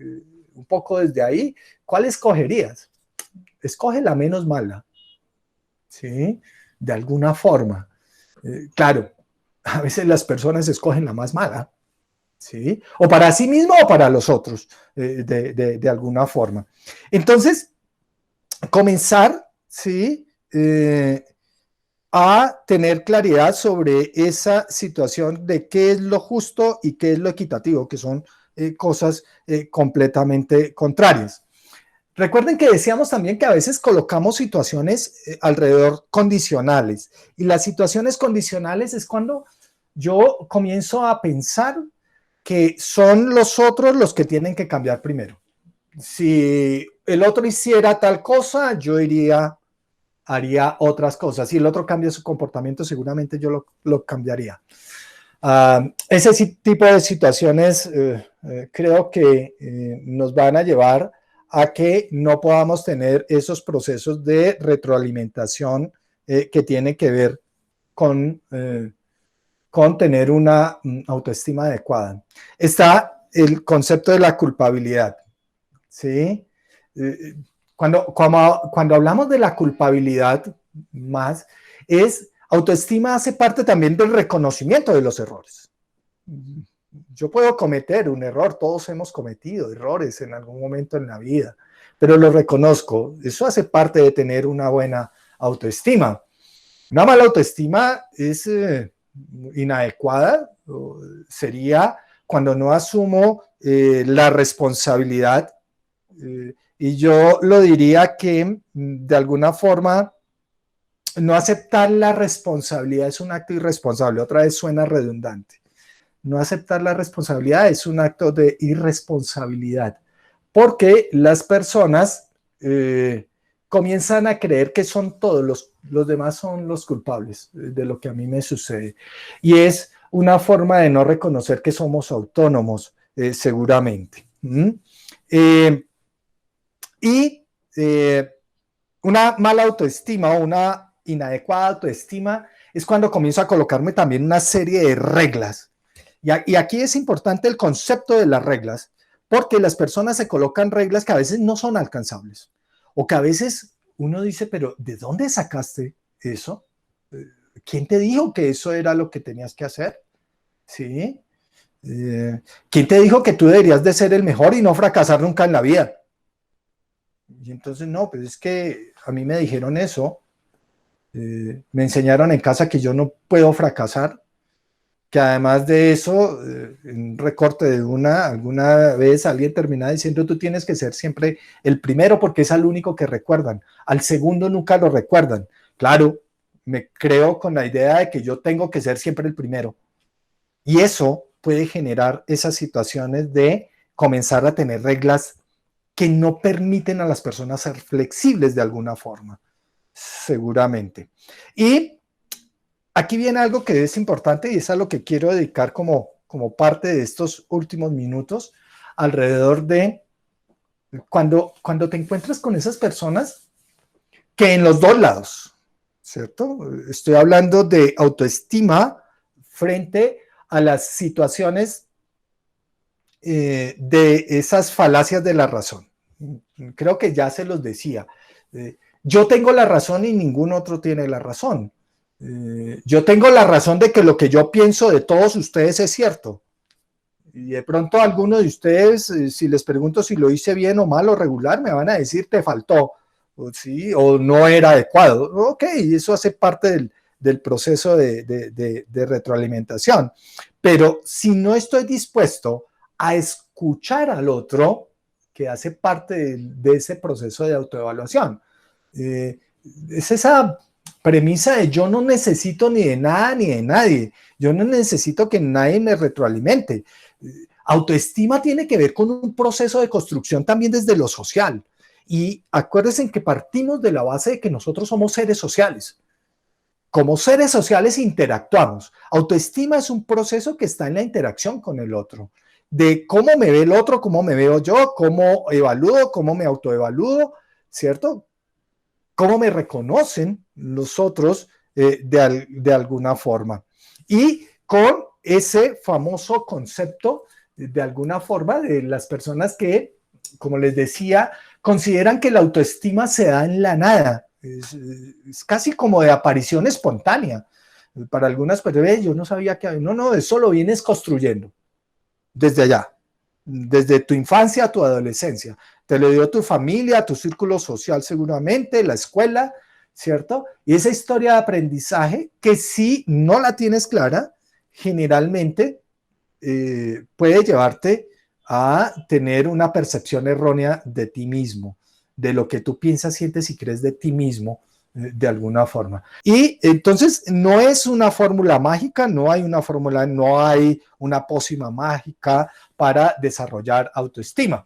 Speaker 2: un poco desde ahí, ¿cuál escogerías? Escoge la menos mala, ¿sí? De alguna forma. Claro, a veces las personas escogen la más mala, ¿sí? O para sí mismo o para los otros, de alguna forma. Entonces, comenzar, ¿sí? A tener claridad sobre esa situación de qué es lo justo y qué es lo equitativo, que son cosas completamente contrarias. Recuerden que decíamos también que a veces colocamos situaciones alrededor condicionales, y las situaciones condicionales es cuando yo comienzo a pensar que son los otros los que tienen que cambiar primero. Si el otro hiciera tal cosa, yo haría otras cosas. Si el otro cambia su comportamiento, seguramente yo lo cambiaría. Ese tipo de situaciones creo que nos van a llevar a que no podamos tener esos procesos de retroalimentación que tienen que ver con tener una autoestima adecuada. Está el concepto de la culpabilidad, ¿sí? Cuando hablamos de la culpabilidad más, autoestima hace parte también del reconocimiento de los errores. Yo puedo cometer un error, todos hemos cometido errores en algún momento en la vida, pero lo reconozco. Eso hace parte de tener una buena autoestima. Una mala autoestima es inadecuada, sería cuando no asumo la responsabilidad, y yo lo diría que de alguna forma no aceptar la responsabilidad es un acto irresponsable. Otra vez suena redundante. No aceptar la responsabilidad es un acto de irresponsabilidad, porque las personas comienzan a creer que son todos los demás son los culpables de lo que a mí me sucede. Y es una forma de no reconocer que somos autónomos, seguramente. Una mala autoestima o una inadecuada autoestima es cuando comienzo a colocarme también una serie de reglas. Y aquí es importante el concepto de las reglas, porque las personas se colocan reglas que a veces no son alcanzables, o que a veces uno dice, pero ¿de dónde sacaste eso? ¿Quién te dijo que eso era lo que tenías que hacer? ¿Sí? ¿Quién te dijo que tú deberías de ser el mejor y no fracasar nunca en la vida? Y entonces, no, pues es que a mí me dijeron eso, me enseñaron en casa que yo no puedo fracasar, que además de eso, un recorte de alguna vez alguien termina diciendo tú tienes que ser siempre el primero porque es al único que recuerdan, al segundo nunca lo recuerdan. Claro, me creo con la idea de que yo tengo que ser siempre el primero y eso puede generar esas situaciones de comenzar a tener reglas que no permiten a las personas ser flexibles de alguna forma, seguramente. Y aquí viene algo que es importante y es a lo que quiero dedicar como parte de estos últimos minutos alrededor de cuando te encuentras con esas personas que en los dos lados, ¿cierto? Estoy hablando de autoestima frente a las situaciones de esas falacias de la razón. Creo que ya se los decía. Yo tengo la razón y ningún otro tiene la razón. Yo tengo la razón de que lo que yo pienso de todos ustedes es cierto. Y de pronto a alguno de ustedes, si les pregunto si lo hice bien o mal o regular, me van a decir te faltó, o, sí, o no era adecuado. Ok, eso hace parte del proceso de retroalimentación. Pero si no estoy dispuesto a escuchar al otro, que hace parte de ese proceso de autoevaluación, es esa premisa de yo no necesito ni de nada ni de nadie, yo no necesito que nadie me retroalimente. Autoestima tiene que ver con un proceso de construcción también desde lo social. Y acuérdense que partimos de la base de que nosotros somos seres sociales. Como seres sociales interactuamos. Autoestima es un proceso que está en la interacción con el otro. De cómo me ve el otro, cómo me veo yo, cómo evalúo, cómo me autoevalúo, ¿cierto? Cómo me reconocen los otros de alguna forma. Y con ese famoso concepto, de alguna forma, de las personas que, como les decía, consideran que la autoestima se da en la nada. Es casi como de aparición espontánea. Para algunas personas, yo no sabía que... No, eso lo vienes construyendo desde allá, desde tu infancia a tu adolescencia. Te lo dio tu familia, tu círculo social seguramente, la escuela, ¿cierto? Y esa historia de aprendizaje que si no la tienes clara, generalmente puede llevarte a tener una percepción errónea de ti mismo, de lo que tú piensas, sientes y crees de ti mismo, de alguna forma. Y entonces no es una fórmula mágica, no hay una fórmula, no hay una pócima mágica para desarrollar autoestima.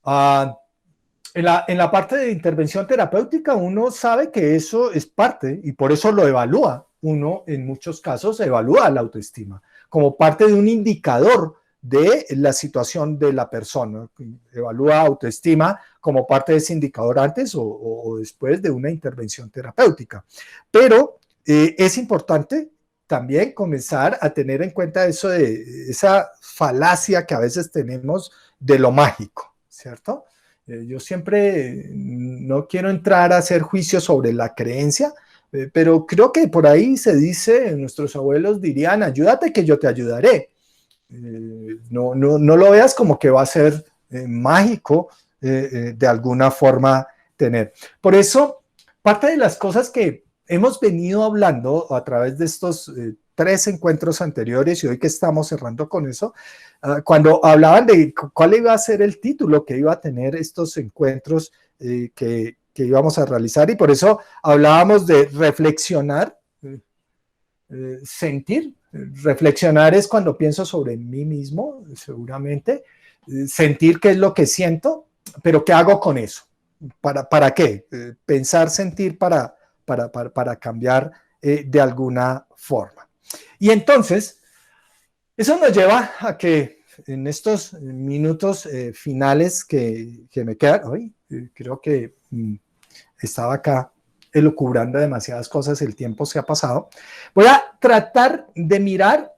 Speaker 2: En la parte de intervención terapéutica uno sabe que eso es parte y por eso lo evalúa. Uno en muchos casos evalúa la autoestima como parte de un indicador de la situación de la persona. Evalúa autoestima como parte de ese indicador antes o después de una intervención terapéutica. Pero es importante también comenzar a tener en cuenta eso de esa falacia que a veces tenemos de lo mágico, ¿cierto? Yo siempre no quiero entrar a hacer juicios sobre la creencia, pero creo que por ahí se dice, nuestros abuelos dirían, ayúdate que yo te ayudaré. No lo veas como que va a ser mágico de alguna forma tener. Por eso, parte de las cosas que hemos venido hablando a través de estos 3 encuentros anteriores y hoy que estamos cerrando con eso, cuando hablaban de cuál iba a ser el título que iba a tener estos encuentros que íbamos a realizar y por eso hablábamos de reflexionar, sentir. Reflexionar es cuando pienso sobre mí mismo, seguramente. Sentir qué es lo que siento, pero ¿qué hago con eso? ¿Para qué? Pensar, sentir para cambiar de alguna forma. Y entonces, eso nos lleva a que en estos minutos finales que me quedan, hoy creo que estaba acá elucubrando demasiadas cosas, el tiempo se ha pasado. Voy a tratar de mirar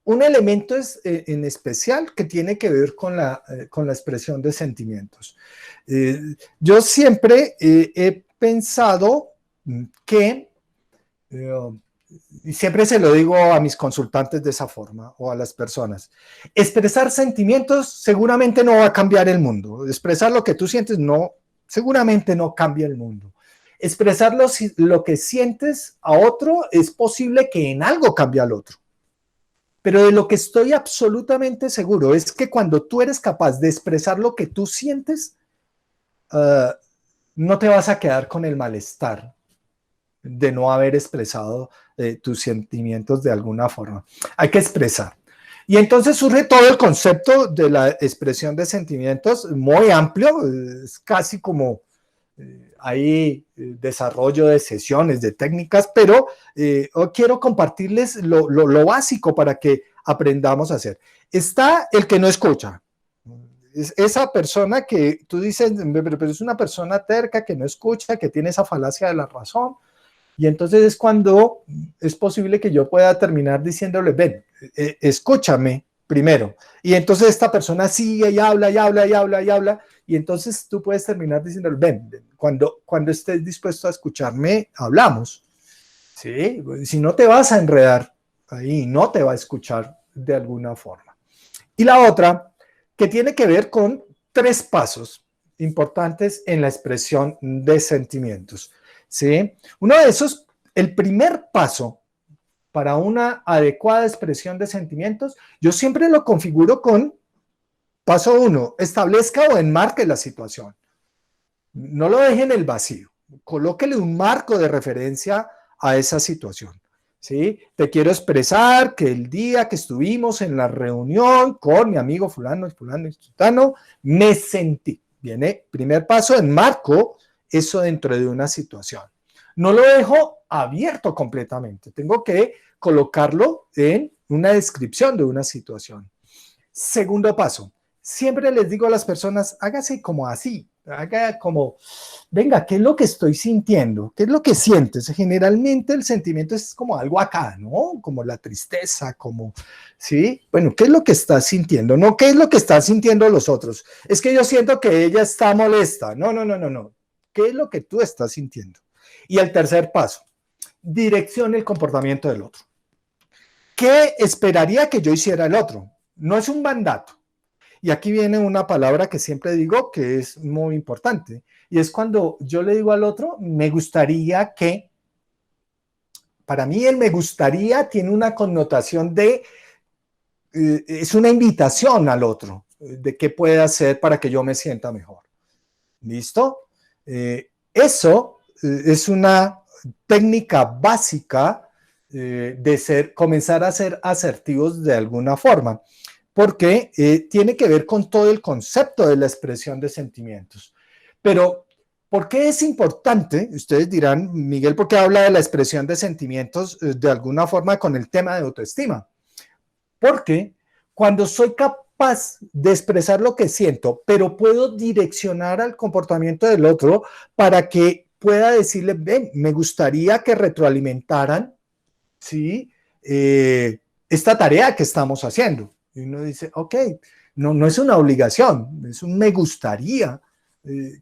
Speaker 2: un elemento en especial que tiene que ver con la expresión de sentimientos. Yo siempre he pensado que, y siempre se lo digo a mis consultantes de esa forma o a las personas, expresar sentimientos seguramente no va a cambiar el mundo. Expresar lo que tú sientes seguramente no cambia el mundo. expresar lo que sientes a otro es posible que en algo cambie al otro. Pero de lo que estoy absolutamente seguro es que cuando tú eres capaz de expresar lo que tú sientes, no te vas a quedar con el malestar de no haber expresado tus sentimientos de alguna forma. Hay que expresar. Y entonces surge todo el concepto de la expresión de sentimientos, muy amplio, es casi como hay desarrollo de sesiones, de técnicas, pero hoy quiero compartirles lo básico para que aprendamos a hacer. Está el que no escucha. Es esa persona que tú dices, pero es una persona terca que no escucha, que tiene esa falacia de la razón. Y entonces es cuando es posible que yo pueda terminar diciéndole, ven, escúchame primero. Y entonces esta persona sigue y habla y habla y habla y habla. Y entonces tú puedes terminar diciéndole, ven, cuando estés dispuesto a escucharme, hablamos. ¿Sí? Si no te vas a enredar ahí, no te va a escuchar de alguna forma. Y la otra, que tiene que ver con 3 pasos importantes en la expresión de sentimientos. ¿Sí? Uno de esos, el primer paso para una adecuada expresión de sentimientos, yo siempre lo configuro con paso 1, establezca o enmarque la situación. No lo deje en el vacío, colóquele un marco de referencia a esa situación. ¿Sí? Te quiero expresar que el día que estuvimos en la reunión con mi amigo fulano y sultano, me sentí. Viene, primer paso, enmarco eso dentro de una situación. No lo dejo abierto completamente, tengo que colocarlo en una descripción de una situación. Segundo paso, siempre les digo a las personas, hágase como así, haga como, venga, ¿qué es lo que estoy sintiendo? ¿Qué es lo que sientes? Generalmente el sentimiento es como algo acá, ¿no? Como la tristeza, como, ¿sí? Bueno, ¿qué es lo que estás sintiendo? No, ¿qué es lo que están sintiendo los otros? Es que yo siento que ella está molesta. No. ¿Qué es lo que tú estás sintiendo? Y el tercer paso, direccione el comportamiento del otro. ¿Qué esperaría que yo hiciera el otro? No es un mandato. Y aquí viene una palabra que siempre digo que es muy importante. Y es cuando yo le digo al otro, me gustaría que, para mí el me gustaría tiene una connotación de, es una invitación al otro, de qué puede hacer para que yo me sienta mejor. ¿Listo? Eso es una técnica básica de comenzar a ser asertivos de alguna forma, porque tiene que ver con todo el concepto de la expresión de sentimientos. Pero, ¿por qué es importante? Ustedes dirán, Miguel, ¿por qué habla de la expresión de sentimientos de alguna forma con el tema de autoestima? Porque cuando soy capaz de expresar lo que siento, pero puedo direccionar al comportamiento del otro para que pueda decirle, ven, me gustaría que retroalimentaran, ¿sí? Esta tarea que estamos haciendo. Y uno dice, ok, no es una obligación, es un me gustaría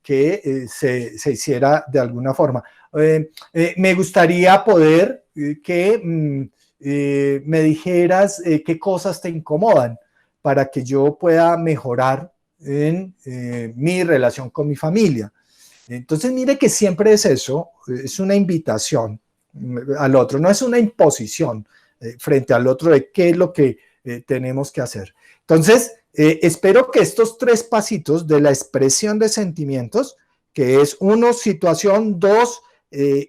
Speaker 2: que se hiciera de alguna forma. Me gustaría poder que me dijeras qué cosas te incomodan para que yo pueda mejorar en mi relación con mi familia. Entonces, mire que siempre es eso, es una invitación al otro, no es una imposición frente al otro de qué es lo que tenemos que hacer. Entonces, espero que estos 3 pasitos de la expresión de sentimientos, que es 1, situación, 2,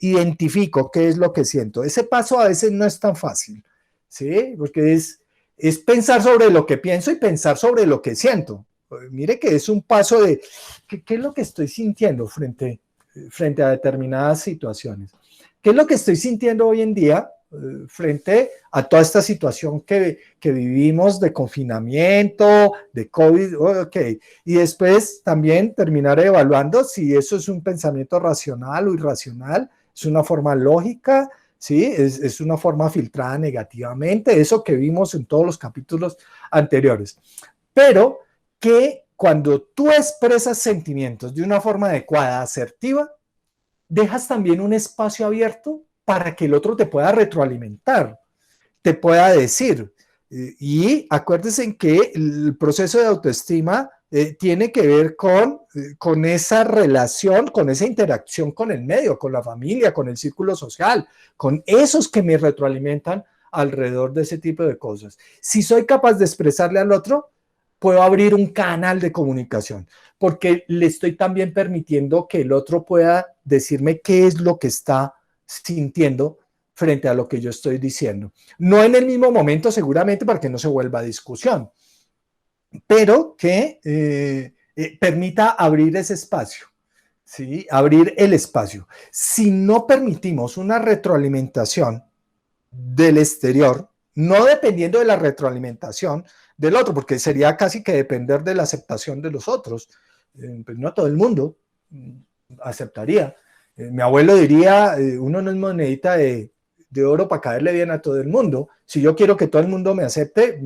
Speaker 2: identifico qué es lo que siento. Ese paso a veces no es tan fácil, ¿sí? Porque es pensar sobre lo que pienso y pensar sobre lo que siento. Mire que es un paso de qué es lo que estoy sintiendo frente a determinadas situaciones. ¿Qué es lo que estoy sintiendo hoy en día frente a toda esta situación que vivimos de confinamiento, de COVID? Ok, y después también terminar evaluando si eso es un pensamiento racional o irracional, es una forma lógica, ¿sí? Es una forma filtrada negativamente, eso que vimos en todos los capítulos anteriores. Pero que cuando tú expresas sentimientos de una forma adecuada, asertiva, dejas también un espacio abierto para que el otro te pueda retroalimentar, te pueda decir. Y acuérdense que el proceso de autoestima tiene que ver con esa relación, con esa interacción con el medio, con la familia, con el círculo social, con esos que me retroalimentan alrededor de ese tipo de cosas. Si soy capaz de expresarle al otro, puedo abrir un canal de comunicación, porque le estoy también permitiendo que el otro pueda decirme qué es lo que está sintiendo frente a lo que yo estoy diciendo. No en el mismo momento, seguramente, para que no se vuelva discusión, pero que permita abrir ese espacio, ¿sí? Abrir el espacio. Si no permitimos una retroalimentación del exterior, no dependiendo de la retroalimentación del otro, porque sería casi que depender de la aceptación de los otros, pues no todo el mundo aceptaría. Mi abuelo diría, uno no es monedita de oro para caerle bien a todo el mundo. Si yo quiero que todo el mundo me acepte,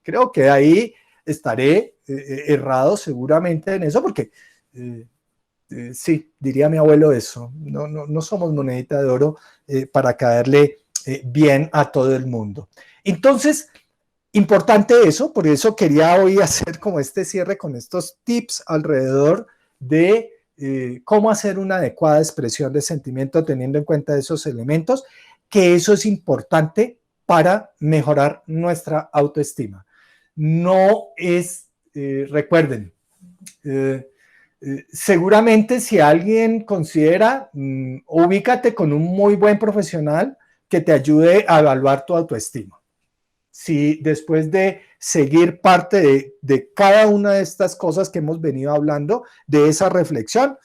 Speaker 2: creo que ahí estaré errado seguramente en eso, porque sí, diría mi abuelo eso, no somos monedita de oro para caerle bien a todo el mundo. Entonces, importante eso, por eso quería hoy hacer como este cierre con estos tips alrededor de cómo hacer una adecuada expresión de sentimiento teniendo en cuenta esos elementos, que eso es importante para mejorar nuestra autoestima. No es, recuerden, seguramente si alguien considera, ubícate con un muy buen profesional que te ayude a evaluar tu autoestima. Si después de seguir parte de cada una de estas cosas que hemos venido hablando, de esa reflexión,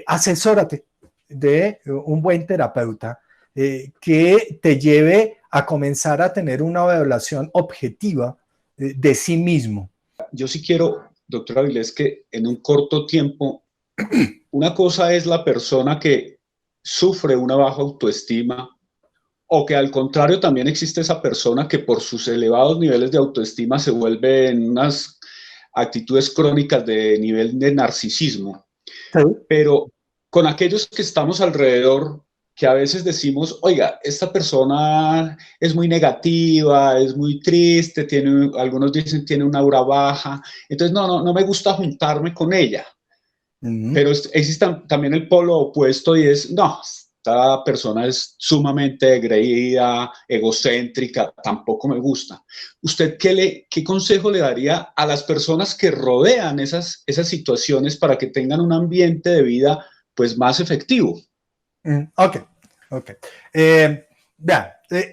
Speaker 2: asesórate de un buen terapeuta que te lleve a comenzar a tener una evaluación objetiva de sí mismo.
Speaker 1: Yo sí quiero, doctora Avilés, que en un corto tiempo, una cosa es la persona que sufre una baja autoestima, o que al contrario también existe esa persona que por sus elevados niveles de autoestima se vuelve en unas actitudes crónicas de nivel de narcisismo. Sí. Pero con aquellos que estamos alrededor, que a veces decimos, oiga, esta persona es muy negativa, es muy triste, algunos dicen tiene una aura baja, entonces no me gusta juntarme con ella. Pero existe también el polo opuesto y es, no, esta persona es sumamente engreída, egocéntrica, tampoco me gusta. ¿Usted qué consejo le daría a las personas que rodean esas situaciones para que tengan un ambiente de vida pues más efectivo?
Speaker 2: Ok.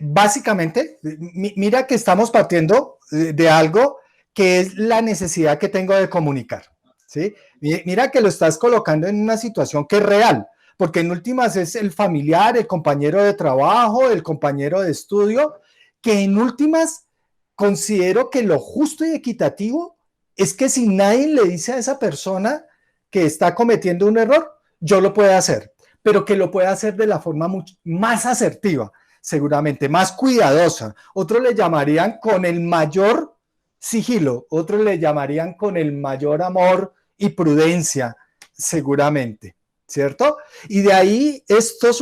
Speaker 2: Básicamente, mira que estamos partiendo de algo que es la necesidad que tengo de comunicar, ¿sí? Mira que lo estás colocando en una situación que es real, porque en últimas es el familiar, el compañero de trabajo, el compañero de estudio, que en últimas considero que lo justo y equitativo es que si nadie le dice a esa persona que está cometiendo un error, yo lo puedo hacer, pero que lo pueda hacer de la forma más asertiva, seguramente, más cuidadosa. Otros le llamarían con el mayor sigilo, otros le llamarían con el mayor amor y prudencia, seguramente, ¿cierto? Y de ahí estos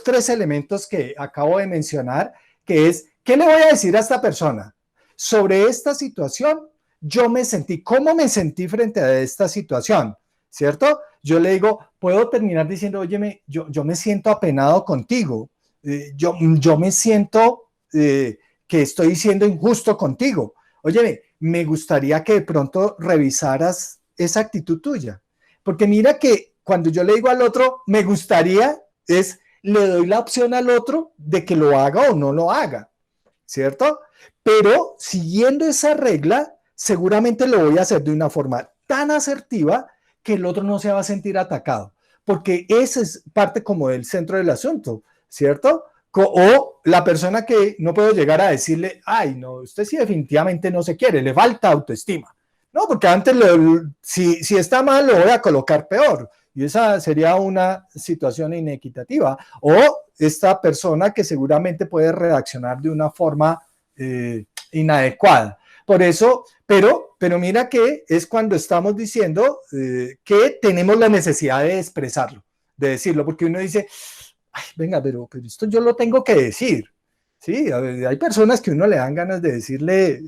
Speaker 2: tres elementos que acabo de mencionar, que es, ¿qué le voy a decir a esta persona? Sobre esta situación, ¿cómo me sentí frente a esta situación? ¿Cierto? Yo le digo, puedo terminar diciendo, óyeme, yo me siento apenado contigo, yo me siento que estoy siendo injusto contigo. Óyeme, me gustaría que de pronto revisaras esa actitud tuya. Porque mira que cuando yo le digo al otro, me gustaría, le doy la opción al otro de que lo haga o no lo haga, ¿cierto? Pero siguiendo esa regla, seguramente lo voy a hacer de una forma tan asertiva que el otro no se va a sentir atacado, porque ese es parte como del centro del asunto, ¿cierto? O la persona que no puedo llegar a decirle, ay, no, usted sí definitivamente no se quiere, le falta autoestima. No, porque antes, si está mal, lo voy a colocar peor. Y esa sería una situación inequitativa. O esta persona que seguramente puede reaccionar de una forma inadecuada. Por eso, pero mira que es cuando estamos diciendo que tenemos la necesidad de expresarlo, de decirlo, porque uno dice, ay, venga, pero esto yo lo tengo que decir. Sí, hay personas que uno le dan ganas de decirle,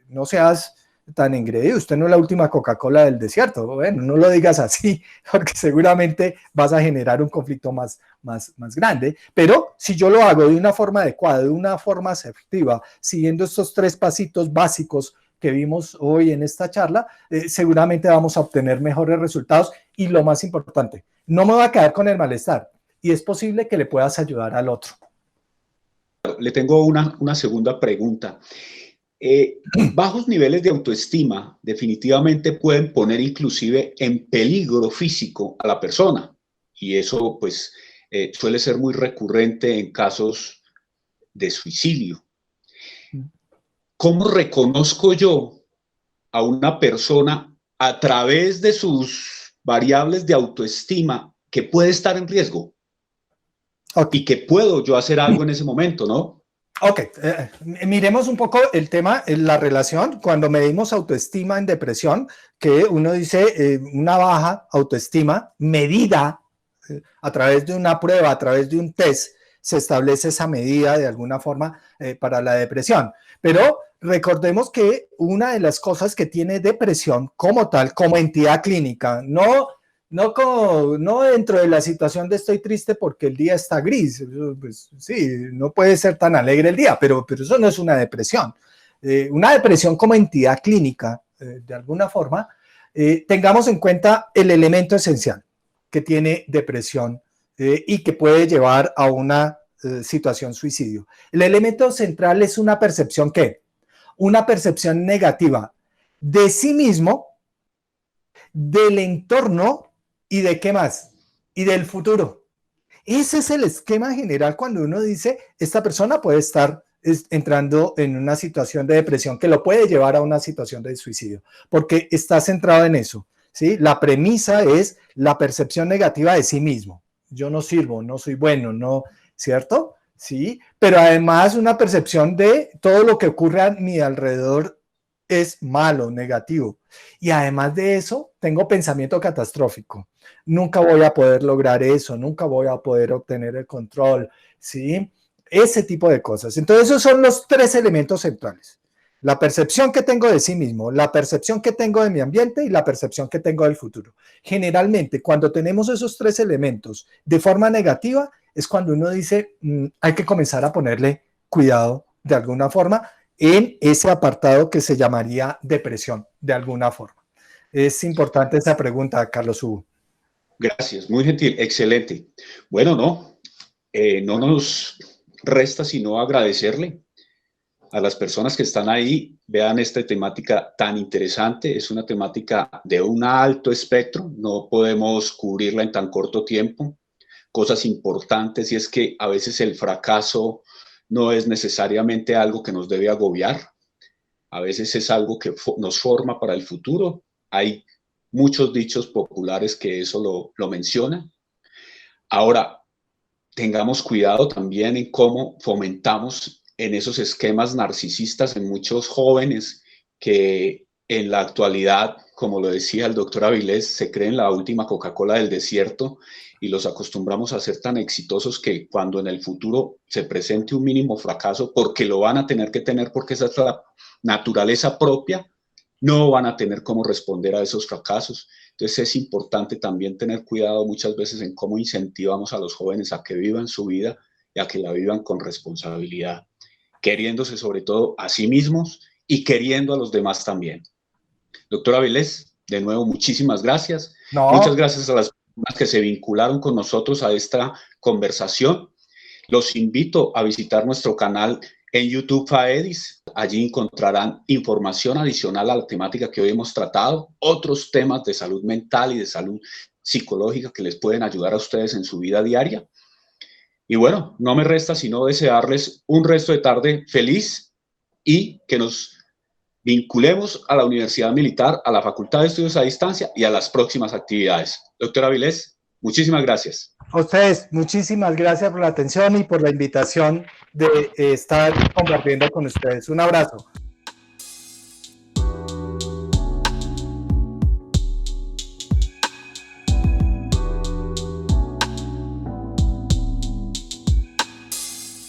Speaker 2: no seas tan engreído, usted no es la última Coca-Cola del desierto. Bueno, no lo digas así, porque seguramente vas a generar un conflicto más grande, pero si yo lo hago de una forma adecuada, de una forma asertiva, siguiendo estos 3 pasitos básicos que vimos hoy en esta charla, seguramente vamos a obtener mejores resultados y lo más importante, no me voy a quedar con el malestar y es posible que le puedas ayudar al otro.
Speaker 1: Le tengo una segunda pregunta. Bajos niveles de autoestima definitivamente pueden poner inclusive en peligro físico a la persona y eso pues suele ser muy recurrente en casos de suicidio. ¿Cómo reconozco yo a una persona a través de sus variables de autoestima que puede estar en riesgo? Okay. Y que puedo yo hacer algo en ese momento, ¿no?
Speaker 2: Ok, miremos un poco el tema, la relación, cuando medimos autoestima en depresión, que uno dice una baja autoestima medida a través de una prueba, a través de un test, se establece esa medida de alguna forma para la depresión. Pero recordemos que una de las cosas que tiene depresión como tal, como entidad clínica, no dentro de la situación de estoy triste porque el día está gris, pues sí, no puede ser tan alegre el día, pero eso no es una depresión. Una depresión como entidad clínica, de alguna forma, tengamos en cuenta el elemento esencial que tiene depresión y que puede llevar a una situación suicidio. El elemento central es una percepción ¿qué? Una percepción negativa de sí mismo, del entorno y de qué más, y del futuro. Ese es el esquema general cuando uno dice esta persona puede estar entrando en una situación de depresión que lo puede llevar a una situación de suicidio, porque está centrado en eso, ¿sí? La premisa es la percepción negativa de sí mismo. Yo no sirvo, no soy bueno, no, ¿cierto? Sí, pero además una percepción de todo lo que ocurre a mi alrededor es malo, negativo. Y además de eso, tengo pensamiento catastrófico. Nunca voy a poder lograr eso, nunca voy a poder obtener el control, ¿sí? Ese tipo de cosas. Entonces, esos son los 3 elementos centrales. La percepción que tengo de sí mismo, la percepción que tengo de mi ambiente y la percepción que tengo del futuro. Generalmente, cuando tenemos esos 3 elementos de forma negativa, es cuando uno dice, hay que comenzar a ponerle cuidado de alguna forma en ese apartado que se llamaría depresión, de alguna forma. Es importante esa pregunta, Carlos Hugo.
Speaker 1: Gracias, muy gentil, excelente. Bueno, no nos resta sino agradecerle a las personas que están ahí. Vean esta temática tan interesante, es una temática de un alto espectro, no podemos cubrirla en tan corto tiempo. Cosas importantes, y es que a veces el fracaso no es necesariamente algo que nos debe agobiar, a veces es algo que nos forma para el futuro. Hay muchos dichos populares que eso lo mencionan. Ahora, tengamos cuidado también en cómo fomentamos en esos esquemas narcisistas en muchos jóvenes que en la actualidad, como lo decía el doctor Avilés, se creen la última Coca-Cola del desierto y los acostumbramos a ser tan exitosos que cuando en el futuro se presente un mínimo fracaso, porque lo van a tener que tener porque esa es la naturaleza propia, no van a tener cómo responder a esos fracasos. Entonces es importante también tener cuidado muchas veces en cómo incentivamos a los jóvenes a que vivan su vida y a que la vivan con responsabilidad, queriéndose sobre todo a sí mismos y queriendo a los demás también. Doctor Avilés, de nuevo, muchísimas gracias. Muchas gracias a las personas que se vincularon con nosotros a esta conversación. Los invito a visitar nuestro canal en YouTube Faedis. Allí encontrarán información adicional a la temática que hoy hemos tratado, otros temas de salud mental y de salud psicológica que les pueden ayudar a ustedes en su vida diaria. Y bueno, no me resta sino desearles un resto de tarde feliz y que nos vinculemos a la Universidad Militar, a la Facultad de Estudios a Distancia y a las próximas actividades. Doctor Avilés, muchísimas gracias.
Speaker 2: A ustedes, muchísimas gracias por la atención y por la invitación de estar compartiendo con ustedes. Un abrazo.